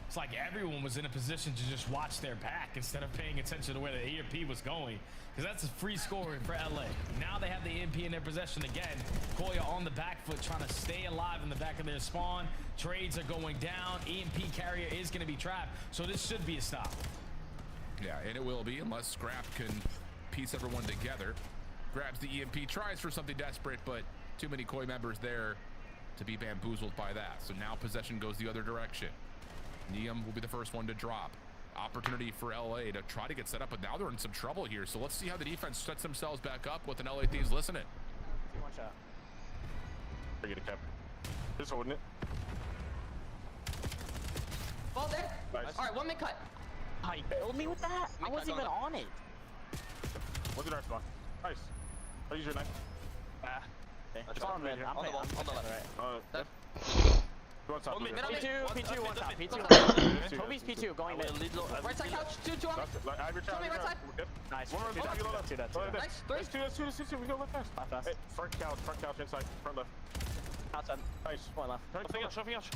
it's like everyone was in a position to just watch their back instead of paying attention to where the EMP was going, because that's a free scoring for LA. Now they have the EMP in their possession again. Koi on the back foot trying to stay alive in the back of their spawn. Trades are going down. EMP carrier is going to be trapped, so this should be a stop. Yeah, and it will be unless Scrap can piece everyone together. Grabs the EMP, tries for something desperate, but too many Koi members there to be bamboozled by that. So now possession goes the other direction. Neum will be the first one to drop. Opportunity for LA to try to get set up, but now they're in some trouble here. So let's see how the defense sets themselves back up with an LA Thieves listening. One shot. I get a cap. Just holding it. Ball there. Nice. All right, 1 mid cut. How you killed me with that? I wasn't even on it. What's your knife spot? Nice. I'll use your knife. Okay. It's on mid here. On the left. Go on top. P2, one top. P2. Toby's P2, going mid. Right side couch, 2 on me. Show me right side. Nice. One more, Two that. Nice, 3. That's two. We go left fast. Left fast. Hey, front couch inside. Front left. Outside. Nice. One left. Something else.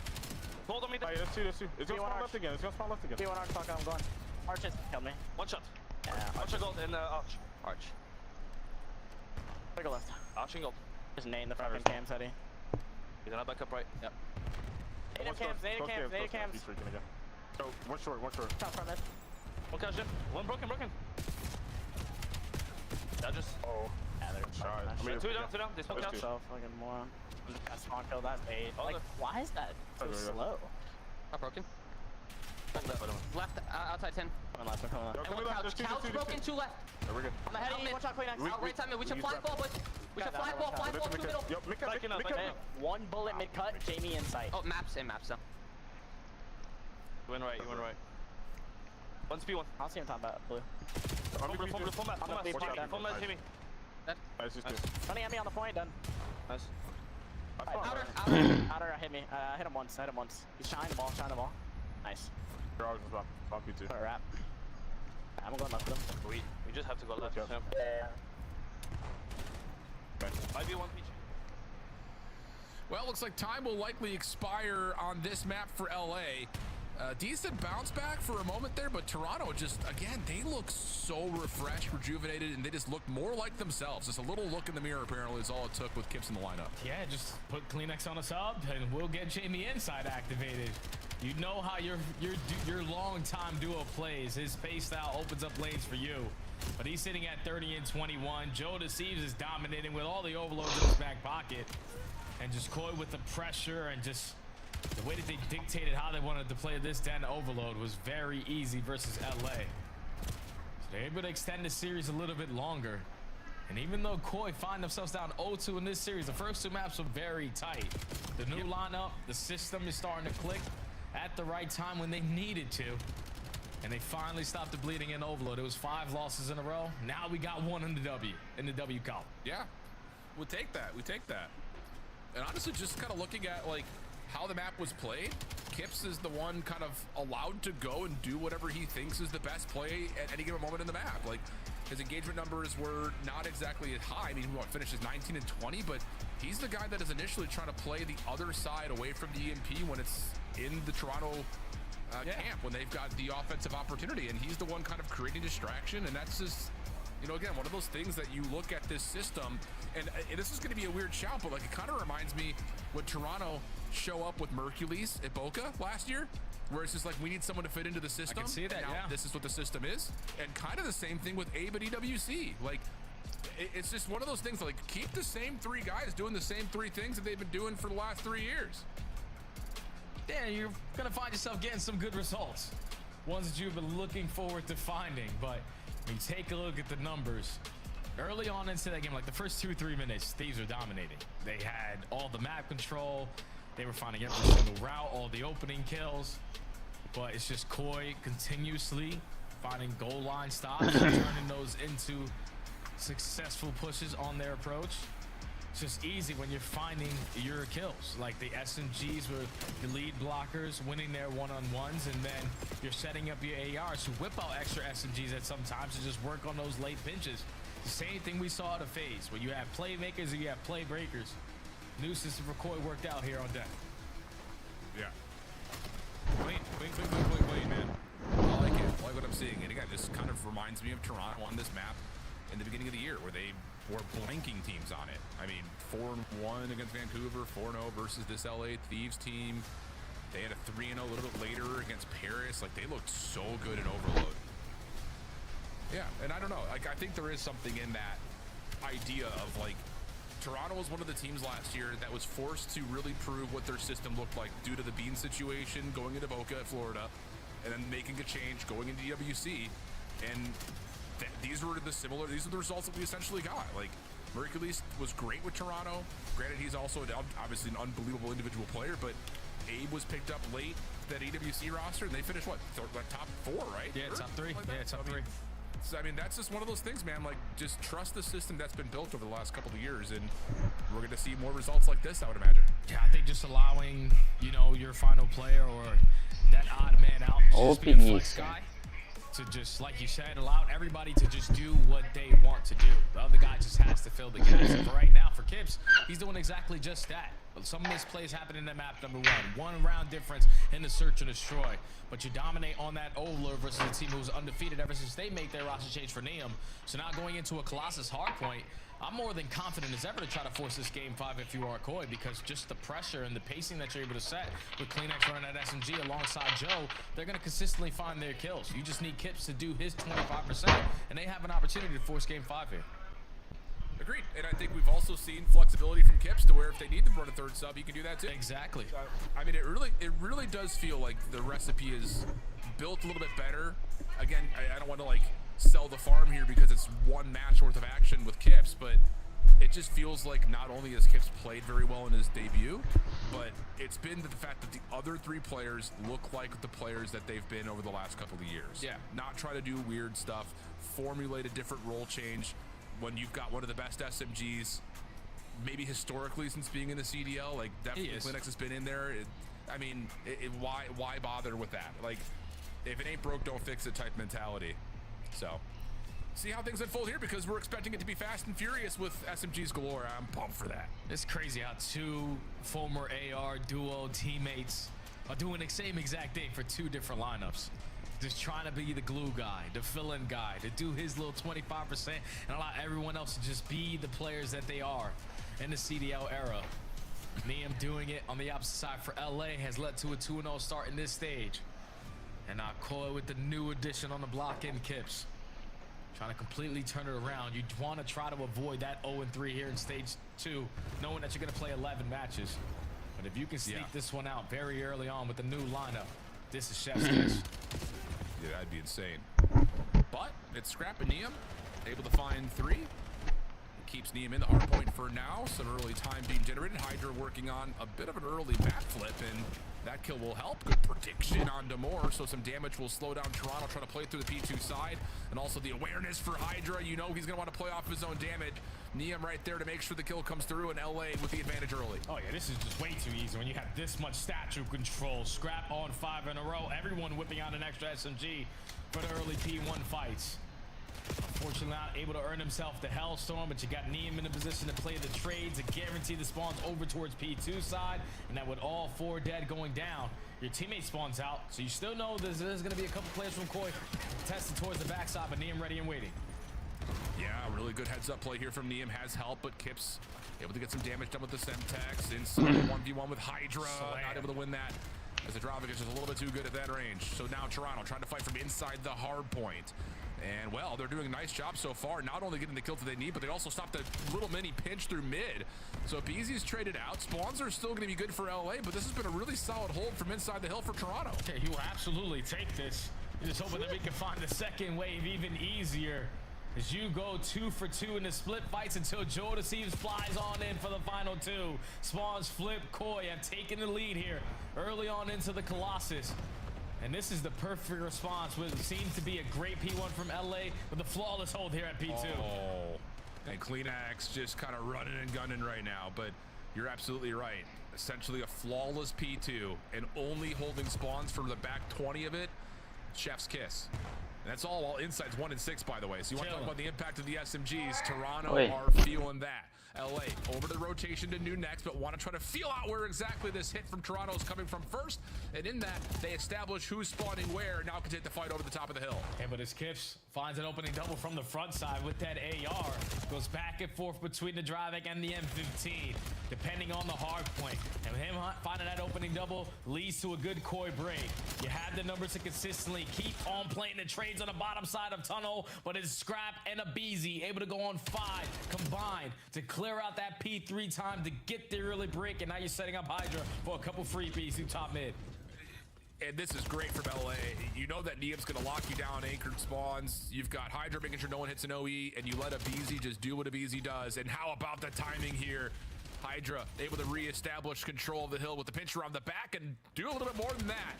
Hold on me. Hey, that's two. It's gonna spawn left again. P1 arch, fuck, I'm going. Arches, kill me. One shot. Yeah. Arch and gold in arch. Arch. Take a left. Arch and gold. Just nade in the fucking cams, Eddie. He's gonna back up right. Yep. Native cams. Go, one short. Top front mid. One couch, one broken. Judges. Oh. Yeah, they're shot. I mean, two down. They smoke out. So fucking moron. Got spawn kill, that's 8. Like, why is that so slow? Not broken. Left, outside 10. Coming left. And one couch. Couch broken, 2 left. There we go. On the head of me. Watch out, Queen X. Out right side mid. We should fly ball, boys. We should fly ball, 2 middle. Yep, mid-cut. One bullet mid-cut, Jamie inside. Oh, maps though. You went right. One speed one. I'll see him top bat, blue. Full mat, Jamie. Nice, Running at me on the point, done. Nice. Outer hit me. Hit him once. He's shining the ball. Nice. Garage was about you too. Put a wrap. I'm going left with him. We just have to go left with him. Yeah. Might be one PG. Well, looks like time will likely expire on this map for LA. Decent bounce back for a moment there, but Toronto just, again, they look so refreshed, rejuvenated, and they just look more like themselves. Just a little look in the mirror, apparently, is all it took with Kips in the lineup. Yeah, just put Kleenex on a sub, and we'll get Jamie Inside activated. You know how your long-time duo plays. His pace style opens up lanes for you. But he's sitting at 30 and 21. Joe Thieves is dominating with all the overloads in his back pocket. And just Koi with the pressure and just the way that they dictated how they wanted to play this den overload was very easy versus LA. So they're able to extend the series a little bit longer. And even though Koi find themselves down 0-2 in this series, the first 2 maps were very tight. The new lineup, the system is starting to click at the right time when they needed to. And they finally stopped the bleeding in overload. It was 5 losses in a row. Now we got 1 in the W column. Yeah, we'll take that. And honestly, just kind of looking at like how the map was played, Kips is the one kind of allowed to go and do whatever he thinks is the best play at any given moment in the map. Like his engagement numbers were not exactly as high. I mean, what finishes 19 and 20, but he's the guy that is initially trying to play the other side away from the EMP when it's in the Toronto camp, when they've got the offensive opportunity, and he's the one kind of creating distraction. And that's just, you know, again, one of those things that you look at this system, and this is going to be a weird shout, but like it kind of reminds me when Toronto show up with Mercules at Boca last year, where it's just like, we need someone to fit into the system. I can see that, now, this is what the system is. And kind of the same thing with Abe at EWC. Like, it's just one of those things, like, keep the same 3 guys doing the same 3 things that they've been doing for the last 3 years. Yeah, you're gonna find yourself getting some good results, ones that you've been looking forward to finding. But when you take a look at the numbers early on into that game, like the first 2-3 minutes, Thieves were dominating. They had all the map control, they were finding every single route, all the opening kills. But it's just Koi continuously finding goal line stops, turning those into successful pushes on their approach. It's just easy when you're finding your kills, like the SMGs with the lead blockers winning their one-on-ones, and then you're setting up your ARs who whip out extra SMGs at some times to just work on those late pinches. The same thing we saw at a phase, where you have playmakers and you have play breakers. New system for Koi worked out here on deck. Yeah. Clean, man. I like it. I like what I'm seeing. And again, this kind of reminds me of Toronto on this map in the beginning of the year, where they were blanking teams on it. I mean, 4-1 against Vancouver, 4-0 versus this LA Thieves team. They had a 3-0 a little bit later against Paris. Like, they looked so good in overload. Yeah, and I don't know. Like, I think there is something in that idea of, like, Toronto was one of the teams last year that was forced to really prove what their system looked like due to the Bean situation, going into Boca, Florida, and then making a change, going into WC. And these are the results that we essentially got. Like, Mercules was great with Toronto. Granted, he's also obviously an unbelievable individual player, but Abe was picked up late to that AWC roster, and they finished, what, top 4, right? Yeah, top 3. Yeah, top 3. So, I mean, that's just one of those things, man. Like, just trust the system that's been built over the last couple of years, and we're going to see more results like this, I would imagine. Yeah, I think just allowing, you know, your final player or that odd man out to just be a flex guy, to just, like you said, allow everybody to just do what they want to do. The other guy just has to fill the gaps. And for right now, for Kips, he's doing exactly just that. But some misplays happen in that map, number 1. 1 round difference in the search and destroy. But you dominate on that overload versus a team who's undefeated ever since they made their roster change for Neum. So now going into a Colossus hardpoint, I'm more than confident as ever to try to force this game 5 if you are Koi, because just the pressure and the pacing that you're able to set with CleanX running at SMG alongside Joe, they're going to consistently find their kills. You just need Kips to do his 25%, and they have an opportunity to force game 5 here. Agreed. And I think we've also seen flexibility from Kips to where if they need to run a third sub, he can do that too. Exactly. I mean, it really does feel like the recipe is built a little bit better. Again, I don't want to like sell the farm here because it's one match worth of action with Kips, but it just feels like not only has Kips played very well in his debut, but it's been the fact that the other 3 players look like the players that they've been over the last couple of years. Yeah. Not try to do weird stuff, formulate a different role change when you've got one of the best SMGs, maybe historically since being in the CDL. Like definitely CleanX has been in there. Why bother with that? Like, if it ain't broke, don't fix it type mentality. So, see how things unfold here, because we're expecting it to be fast and furious with SMGs galore. I'm pumped for that. It's crazy how 2 former AR duo teammates are doing the same exact thing for 2 different lineups. Just trying to be the glue guy, the fill-in guy, to do his little 25% and allow everyone else to just be the players that they are in the CDL era. Niam doing it on the opposite side for LA has led to a 2-0 start in this stage. And now Koi with the new addition on the block in Kips. Trying to completely turn it around. You want to try to avoid that 0-3 here in stage 2, knowing that you're going to play 11 matches. But if you can sneak this one out very early on with the new lineup, this is chef's kiss. Yeah, that'd be insane. But it's Scrap and Niam able to find 3. It keeps Niam in the hard point for now. Some early time being generated. Hydra working on a bit of an early map flip, and that kill will help. Good prediction on Demore, so some damage will slow down Toronto trying to play through the P2 side. And also the awareness for Hydra. You know he's going to want to play off his own damage. Niam right there to make sure the kill comes through, and LA with the advantage early. Oh yeah, this is just way too easy when you have this much statue control. Scrap on 5 in a row. Everyone whipping out an extra SMG for the early P1 fights. Unfortunately not able to earn himself the Hellstorm, but you got Niam in a position to play the trades and guarantee the spawns over towards P2 side. And that with all 4 dead going down, your teammate spawns out. So you still know there's going to be a couple players from Koi tested towards the backside, but Niam ready and waiting. Yeah, really good heads-up play here from Niam. Has help, but Kips able to get some damage done with the Semtex. Inside 1v1 with Hydra. Not able to win that, as the Drovic is just a little bit too good at that range. So now Toronto trying to fight from inside the hard point. And, well, they're doing a nice job so far, not only getting the kills that they need, but they also stopped a little mini pinch through mid. So BZ's traded out. Spawns are still going to be good for LA, but this has been a really solid hold from inside the hill for Toronto. Okay, you will absolutely take this. You're just hoping that we can find the second wave even easier, as you go 2 for 2 in the split fights until Joe Thieves flies on in for the final 2. Spawns flip. Koi have taken the lead here early on into the Colossus. And this is the perfect response, what seems to be a great P1 from LA with a flawless hold here at P2. Oh, and CleanX just kind of running and gunning right now, but you're absolutely right. Essentially a flawless P2 and only holding spawns for the back 20 of it. Chef's kiss. And that's all while inside's 1 and 6, by the way. So you want to talk about the impact of the SMGs. Toronto are feeling that. LA over the rotation to new next, but want to try to feel out where exactly this hit from Toronto is coming from first. And in that, they establish who's spawning where. Now can take the fight over the top of the hill. Hey, but as Kips finds an opening double from the front side with that AR, goes back and forth between the Drovic and the M15, depending on the hard point. And him finding that opening double leads to a good Koi break. You have the numbers to consistently keep on playing the trades on the bottom side of tunnel, but it's Scrap and a BZ able to go on 5 combined to clear out that P3 time to get the early break, and now you're setting up Hydra for a couple freebies through top mid. And this is great from LA. You know that Niam's gonna lock you down anchored spawns. You've got Hydra making sure no one hits an OE, and you let a BZ just do what a BZ does. And how about the timing here? Hydra able to reestablish control of the hill with the pinch around the back and do a little bit more than that.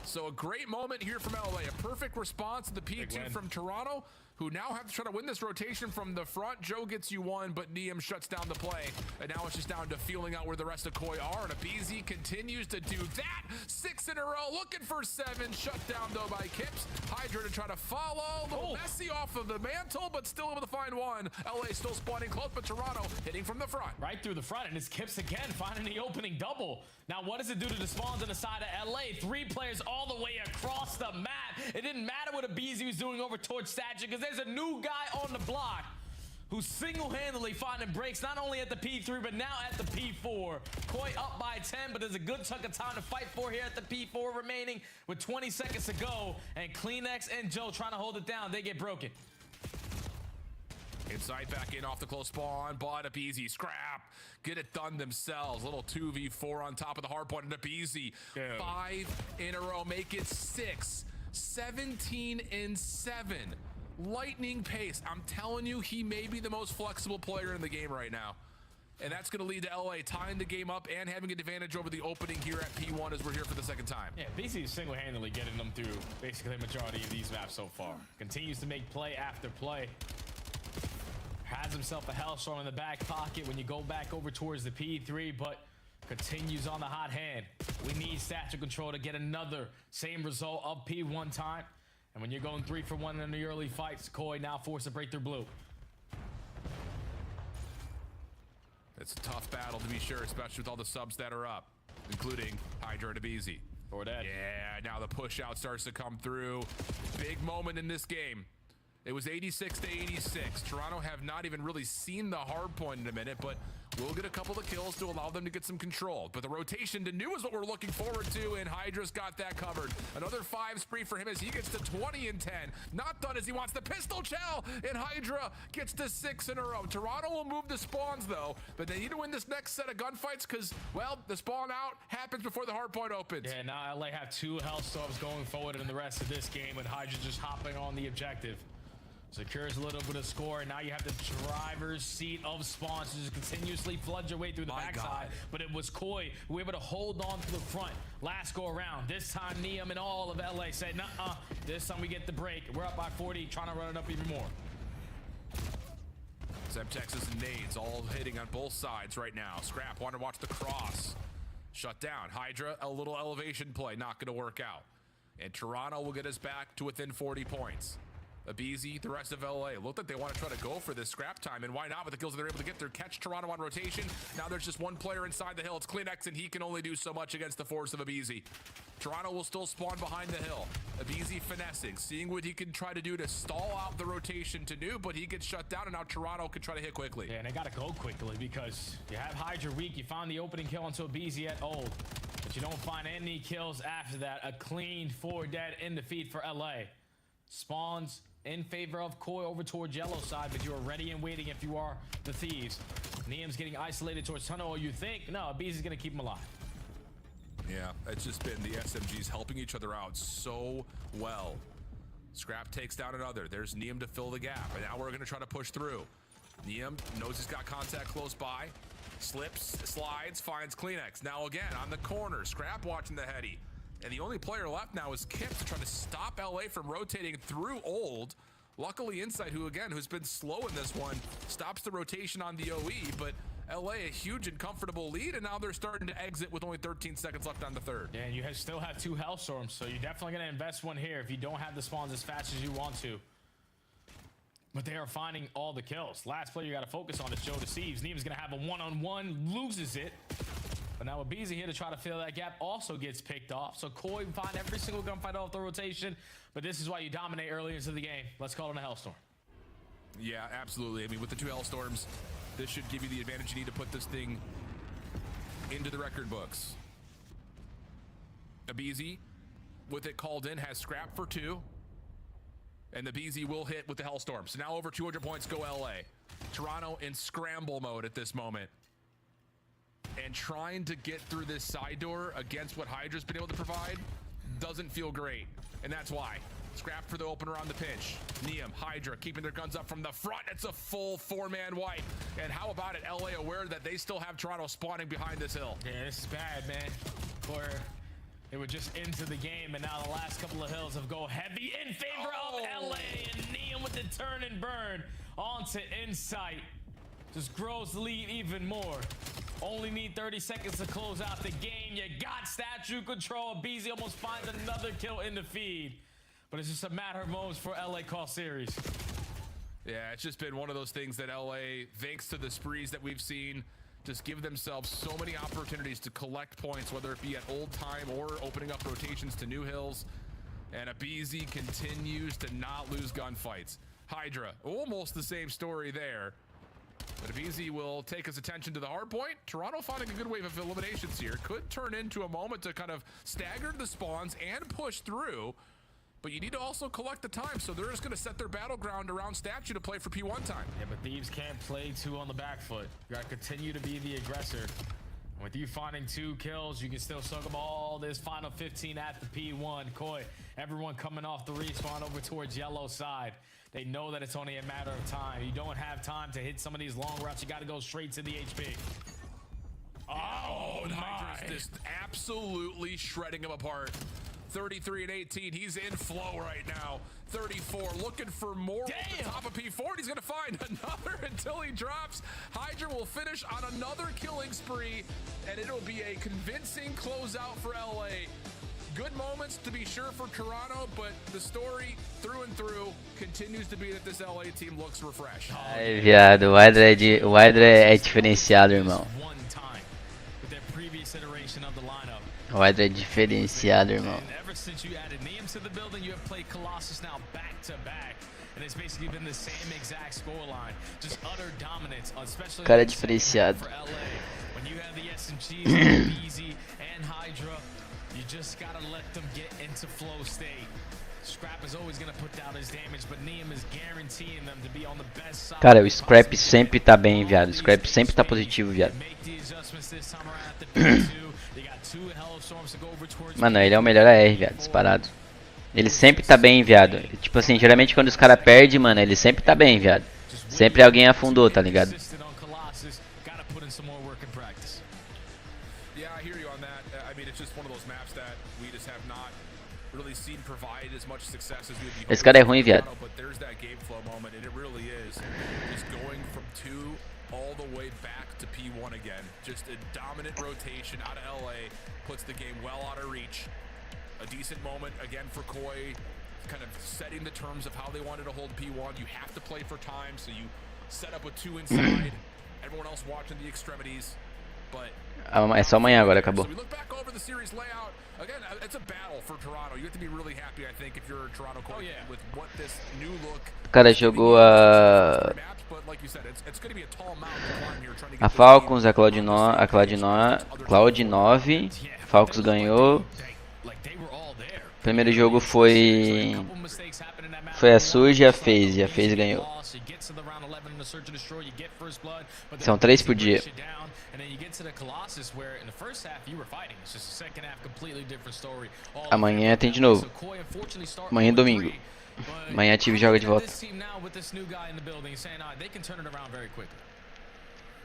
So a great moment here from LA. A perfect response to the P2 from Toronto, who now have to try to win this rotation from the front. Joe gets you 1, but Niam shuts down the play. And now it's just down to feeling out where the rest of Koi are. And a BZ continues to do that. 6 in a row, looking for 7. Shut down, though, by Kips. Hydra to try to follow. A little messy off of the mantle, but still able to find 1. LA still spawning close, but Toronto hitting from the front. Right through the front, and it's Kips again, finding the opening double. Now, what does it do to the spawns on the side of LA? 3 players all the way across the map. It didn't matter what a BZ was doing over towards Statue, because there's a new guy on the block. who's single-handedly finding breaks not only at the P3 but now at the P4. Koi up by 10, but there's a good chunk of time to fight for here at the P4 remaining with 20 seconds to go, and Kleenex and Joe trying to hold it down. They get broken. Inside back in off the close spawn, but up easy. Scrap, get it done themselves. Little 2v4 on top of the hard point, and up easy. 5 in a row, make it 6. 17 and 7. Lightning pace. I'm telling you, he may be the most flexible player in the game right now. And that's going to lead to LA tying the game up and having an advantage over the opening here at P1 as we're here for the second time. Yeah, BC is single-handedly getting them through basically the majority of these maps so far. Continues to make play after play. Has himself a Hellstorm in the back pocket when you go back over towards the P3, but continues on the hot hand. We need statue control to get another same result of P1 time. And when you're going 3 for 1 in the early fights, Koi now forced to break through blue. It's a tough battle to be sure, especially with all the subs that are up, including Hydra and Abizi. Or that. Yeah, now the push out starts to come through. Big moment in this game. It was 86 to 86. Toronto have not even really seen the hard point in a minute, but we'll get a couple of kills to allow them to get some control. But the rotation to new is what we're looking forward to, and Hydra's got that covered. Another 5 spree for him as he gets to 20 and 10. Not done as he wants the pistol shell, and Hydra gets to 6 in a row. Toronto will move the spawns though, but they need to win this next set of gunfights because, well, the spawn out happens before the hard point opens. Yeah, now LA have 2 Hellstorms going forward in the rest of this game, and Hydra just hopping on the objective. Secures a little bit of score, and now you have the driver's seat of spawns to just continuously flood your way through the backside. But it was Koi who were able to hold on to the front last go around. This time, Neum and all of LA said, nuh-uh, this time we get the break. We're up by 40, trying to run it up even more. Texas and nades all hitting on both sides right now. Scrap, want to watch the cross. Shut down. Hydra, a little elevation play, not going to work out. And Toronto will get us back to within 40 points. Abizi, the rest of LA looked like they want to try to go for this scrap time, and why not with the kills that they're able to get there. Catch Toronto on rotation. Now there's just one player inside the hill. It's Kleenex, and he can only do so much against the force of Abizi. Toronto will still spawn behind the hill. Abizi finessing, seeing what he can try to do to stall out the rotation to new, but he gets shut down, and now Toronto can try to hit quickly. Yeah, and they got to go quickly because you have Hydra weak. You found the opening kill onto Abizi at old, but you don't find any kills after that. A clean 4 dead in the feed for LA. Spawns in favor of Koi over towards yellow side, but you are ready and waiting if you are the Thieves. Neum's getting isolated towards tunnel, or you think, no, Abizi's gonna keep him alive. Yeah, it's just been the SMGs helping each other out so well. Scrap takes down another. There's Neum to fill the gap, and now we're gonna try to push through. Neum knows he's got contact close by. Slips, slides, finds Kleenex. Now again, on the corner, Scrap watching the heady. And the only player left now is Kip to try to stop LA from rotating through old. Luckily, Insight, who's been slow in this one, stops the rotation on the OE, but LA a huge and comfortable lead, and now they're starting to exit with only 13 seconds left on the third. Yeah, and you still have 2 Hellstorms, so you're definitely going to invest one here if you don't have the spawns as fast as you want to. But they are finding all the kills. Last player you got to focus on is Joe Deceives. Neum's going to have a one-on-one, loses it. But now Abizi here to try to fill that gap also gets picked off. So Koi find every single gunfight off the rotation. But this is why you dominate early into the game. Let's call it a Hellstorm. Yeah, absolutely. I mean, with the 2 Hellstorms, this should give you the advantage you need to put this thing into the record books. Abizi, with it called in, has Scrap for 2. And the Abizi will hit with the Hellstorm. So now over 200 points go LA. Toronto in scramble mode at this moment. And trying to get through this side door against what Hydra's been able to provide doesn't feel great. And that's why. Scrap for the opener on the pinch. Neum, Hydra keeping their guns up from the front. It's a full 4-man wipe. And how about it, LA aware that they still have Toronto spawning behind this hill? Yeah, this is bad, man. Or they were just into the game, and now the last couple of hills have go heavy in favor of LA. And Neum with the turn and burn onto Insight. Just grows the lead even more. Only need 30 seconds to close out the game. You got statue control. Abizi almost finds another kill in the feed. But it's just a matter of moments for LA call series. Yeah, it's just been one of those things that LA, thanks to the sprees that we've seen, just give themselves so many opportunities to collect points, whether it be at old time or opening up rotations to new hills. And Abizi continues to not lose gunfights. Hydra. Almost the same story there. But if Easy will take his attention to the hard point, Toronto finding a good wave of eliminations here. Could turn into a moment to kind of stagger the spawns and push through. But you need to also collect the time, so they're just going to set their battleground around Statue to play for P1 time. Yeah, but Thieves can't play two on the back foot. You got to continue to be the aggressor. And with you finding 2 kills, you can still soak up all this final 15 at the P1. Koi, everyone coming off the respawn over towards yellow side. They know that it's only a matter of time. You don't have time to hit some of these long routes. You got to go straight to the HP. Oh, Hydra's just absolutely shredding him apart. 33 and 18. He's in flow right now. 34, looking for more at the top of P4. He's going to find another until he drops. Hydra will finish on another killing spree, and it'll be a convincing closeout for LA. Good moments to be sure for Toronto, but the story through and through continues to be that this LA team looks refreshed. Ai, viado, o Hydra é diferenciado, irmão. O Hydra é diferenciado, irmão. Since you added Neum to the building, you have played Colossus now back to back, and it's basically been the same exact scoreline, just utter dominance, especially Cara diferenciado. for LA. When you have the SMGs, Easy and Hydra, you just gotta let them get into flow state. Scrap is always gonna put down his damage, but Neum is guaranteeing them to be on the best side. Cara, o Scrap sempre tá bem, viado. O Scrap sempre tá positivo, viado. Mano, ele é o melhor AR, viado, disparado. Ele sempre tá bem, viado. Tipo assim, geralmente quando os caras perdem, mano, ele sempre tá bem, viado. Sempre alguém afundou, tá ligado? Esse cara é ruim, viado. All the way back to P1 again. Just a dominant rotation out of LA. Puts the game well out of reach. A decent moment again for Koi. Kind of setting the terms of how they wanted to hold P1. You have to play for time, so you set up with 2 inside. Everyone else watching the extremities. But é só amanhã agora, acabou. So we look back over the series layout. Again, it's a battle for Toronto. You have to be really happy, I think, if you're a Toronto Koi with what this new look. O cara jogou a Falcons, a Cloud9, Falcons ganhou. O primeiro jogo foi a Surge e a FaZe ganhou. São 3 por dia. Amanhã tem de novo. Amanhã é domingo. Amanhã a Thieves joga de volta.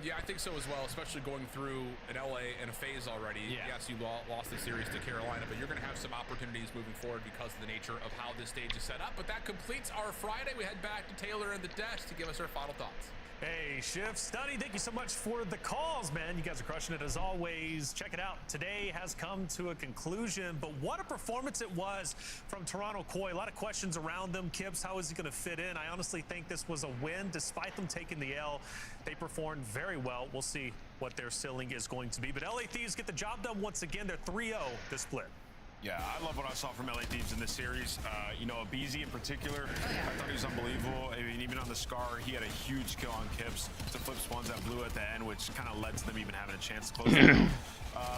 Yeah, I think so as well, especially going through an LA and a FaZe already. Yes, you lost the series to Carolina, but you're going to have some opportunities moving forward because of the nature of how this stage is set up. But that completes our Friday. We head back to Taylor and the desk to give us our final thoughts. Hey, Shift, Study, thank you so much for the calls, man. You guys are crushing it as always. Check it out. Today has come to a conclusion, but what a performance it was from Toronto Koi. A lot of questions around them. Kips, how is he going to fit in? I honestly think this was a win. Despite them taking the L, they performed very well. We'll see what their ceiling is going to be. But LA Thieves get the job done once again. They're 3-0 this split. Yeah, I love what I saw from LA Thieves in this series. You know, Abizi in particular, I thought he was unbelievable. I mean, even on the Scar, he had a huge kill on Kips to flip spawns that blue at the end, which kind of led to them even having a chance to close it out.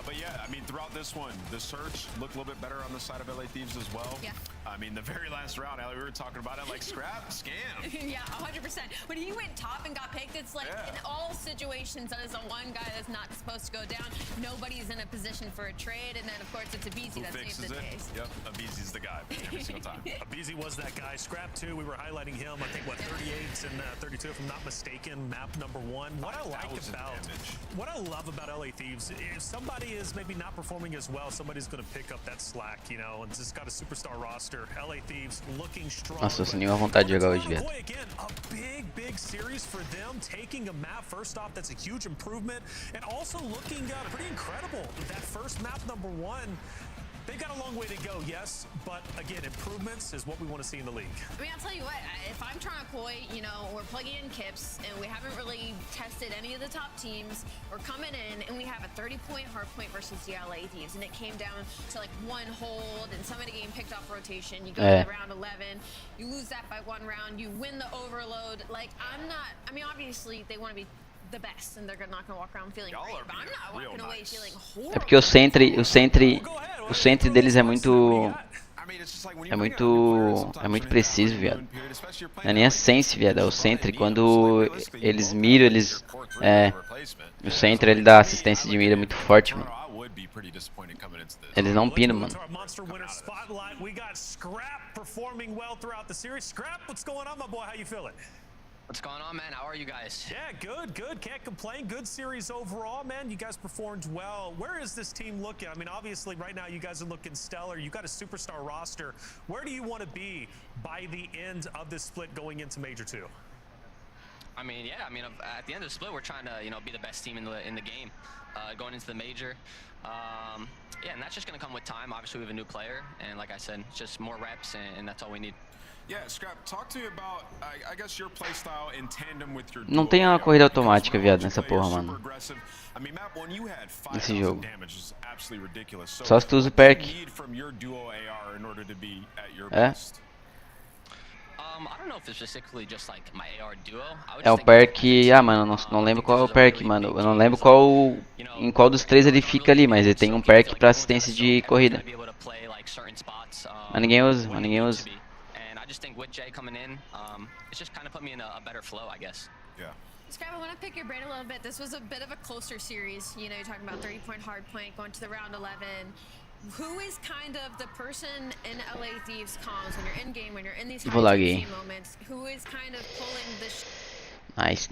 But yeah, I mean, throughout this one, the search looked a little bit better on the side of LA Thieves as well. Yeah. I mean, the very last round, Ellie, we were talking about it like scrap, scam. Yeah, 100%. When he went top and got picked, it's like in all situations, that is the one guy that's not supposed to go down. Nobody's in a position for a trade, and then of course it's Abizi that saves the day. Yep, Abizi's the guy every single time. Abizi was that guy. Scrap 2, we were highlighting him. I think, what, 38 and 32, if I'm not mistaken, map number 1. What I love about LA Thieves, if somebody is maybe not performing as well, somebody's going to pick up that slack, you know, and just got a superstar roster. LA Thieves looking strong. Nossa, eu nenhuma vontade de jogar hoje, velho. Again, a big series for them, taking a map first off. That's a huge improvement, and also looking pretty incredible. That first map number 1. they've got a long way to go, yes, but again, improvements is what we want to see in the league. I mean, I'll tell you what, if I'm trying to Koi, you know, we're plugging in Kips, and we haven't really tested any of the top teams. We're coming in, and we have a 30-point hardpoint versus the LA Thieves, and it came down to like one hold, and somebody getting picked off rotation. You go to round 11, you lose that by one round, you win the overload. Like, I mean, obviously, they want to be the best, and they're not gonna walk around feeling great, but I'm not walking away feeling horrible. É porque o centre deles é muito preciso, viado. Não é nem a sense, viado, é o centre. Quando eles miram, o centre ele dá assistência de mira muito forte, mano. Eles não piram, mano. What's going on, man? How are you guys? Yeah, good. Can't complain. Good series overall, man. You guys performed well. Where is this team looking? I mean, obviously, right now, you guys are looking stellar. You've got a superstar roster. Where do you want to be by the end of this split going into Major 2? I mean, yeah. I mean, at the end of the split, we're trying to, you know, be the best team in the game, going into the Major. Yeah, and that's just gonna come with time. Obviously, we have a new player, and like I said, just more reps, and that's all we need. Yeah, Scrap, talk to me about, I guess, your playstyle in tandem with your Não tem uma corrida automática, viado, nessa porra, mano. Nesse jogo. Só se tu usa o perk. É? É o perk... Ah, mano, não lembro qual é o perk, mano. Eu não lembro em qual dos três ele fica ali, mas ele tem um perk pra assistência de corrida. Mas ninguém usa. I just think with Jay coming in, it's just kind of put me in a better flow, I guess. Yeah. Scrap, I want to pick your brain a little bit. This was a bit of a closer series. You know, you're talking about 30-point hardpoint, going to the round 11. Who is kind of the person in LA Thieves comms when you're in game, when you're in these high moments? Who is kind of pulling the... Nice.